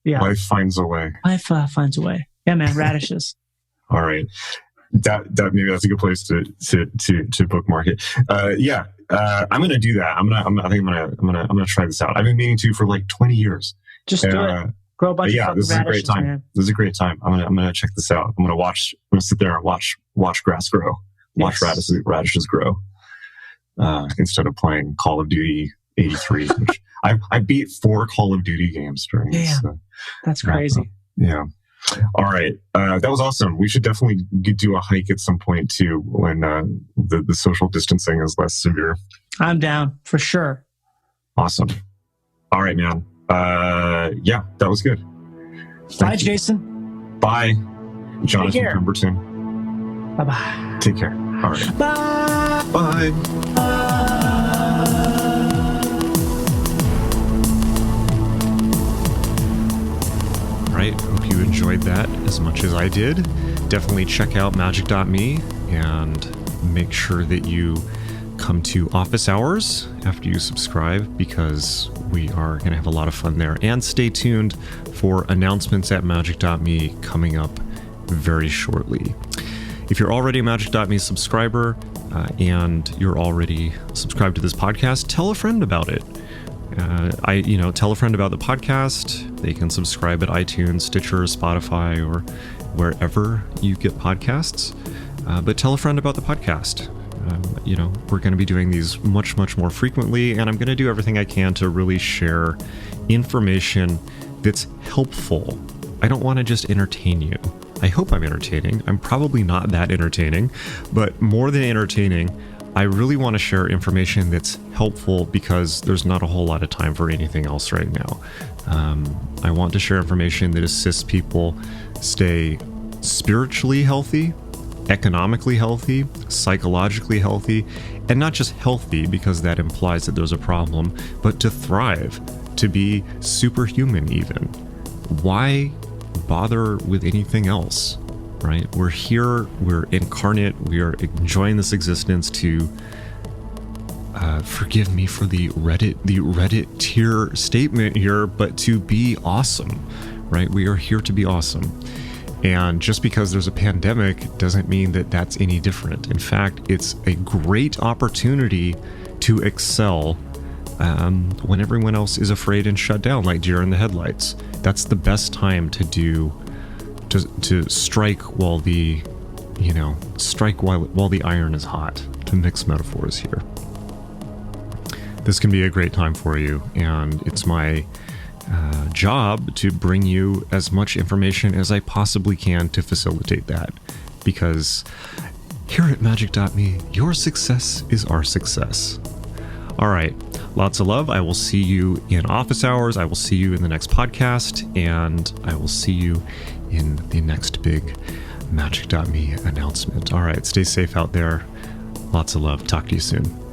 Life finds a way. Life finds a way. Yeah, man, radishes. All right. That maybe that's a good place to bookmark it. I'm going to do that. I'm going to try this out. I've been meaning to for like 20 years. Just do it. Grow a bunch of this is a great time. Man. This is a great time. I'm gonna check this out. I'm gonna sit there and watch grass grow, watch radishes grow, instead of playing Call of Duty 83. Which I beat 4 Call of Duty games during this. That's crazy. Yeah. All right. That was awesome. We should definitely do a hike at some point too when the social distancing is less severe. I'm down for sure. Awesome. All right, man. That was good. Bye, Jason. Bye, Jonathan Pemberton. Bye-bye. Take care. All right. Bye. Bye. All right. Hope you enjoyed that as much as I did. Definitely check out magic.me and make sure that you come to office hours after you subscribe, because we are going to have a lot of fun there. And stay tuned for announcements at magic.me coming up very shortly. If you're already a magic.me subscriber and you're already subscribed to this podcast, tell a friend about it. Tell a friend about the podcast. They can subscribe at iTunes, Stitcher, Spotify, or wherever you get podcasts. But tell a friend about the podcast. We're going to be doing these much, much more frequently, and I'm going to do everything I can to really share information that's helpful. I don't want to just entertain you. I hope I'm entertaining. I'm probably not that entertaining, but more than entertaining, I really want to share information that's helpful because there's not a whole lot of time for anything else right now. I want to share information that assists people stay spiritually healthy, economically healthy, psychologically healthy, and not just healthy because that implies that there's a problem, but to thrive, to be superhuman even. Why bother with anything else, right? We're here, we're incarnate, we are enjoying this existence to, forgive me for the Reddit tier statement here, but to be awesome, right? We are here to be awesome. And just because there's a pandemic doesn't mean that that's any different. In fact, it's a great opportunity to excel when everyone else is afraid and shut down, like deer in the headlights. That's the best time to strike while the strike while the iron is hot, to mix metaphors here. This can be a great time for you, and it's my job to bring you as much information as I possibly can to facilitate that, because here at Magic.me, your success is our success. All right, lots of love. I will see you in office hours. I will see you in the next podcast, and I will see you in the next big Magic.me announcement. All right, stay safe out there. Lots of love. Talk to you soon.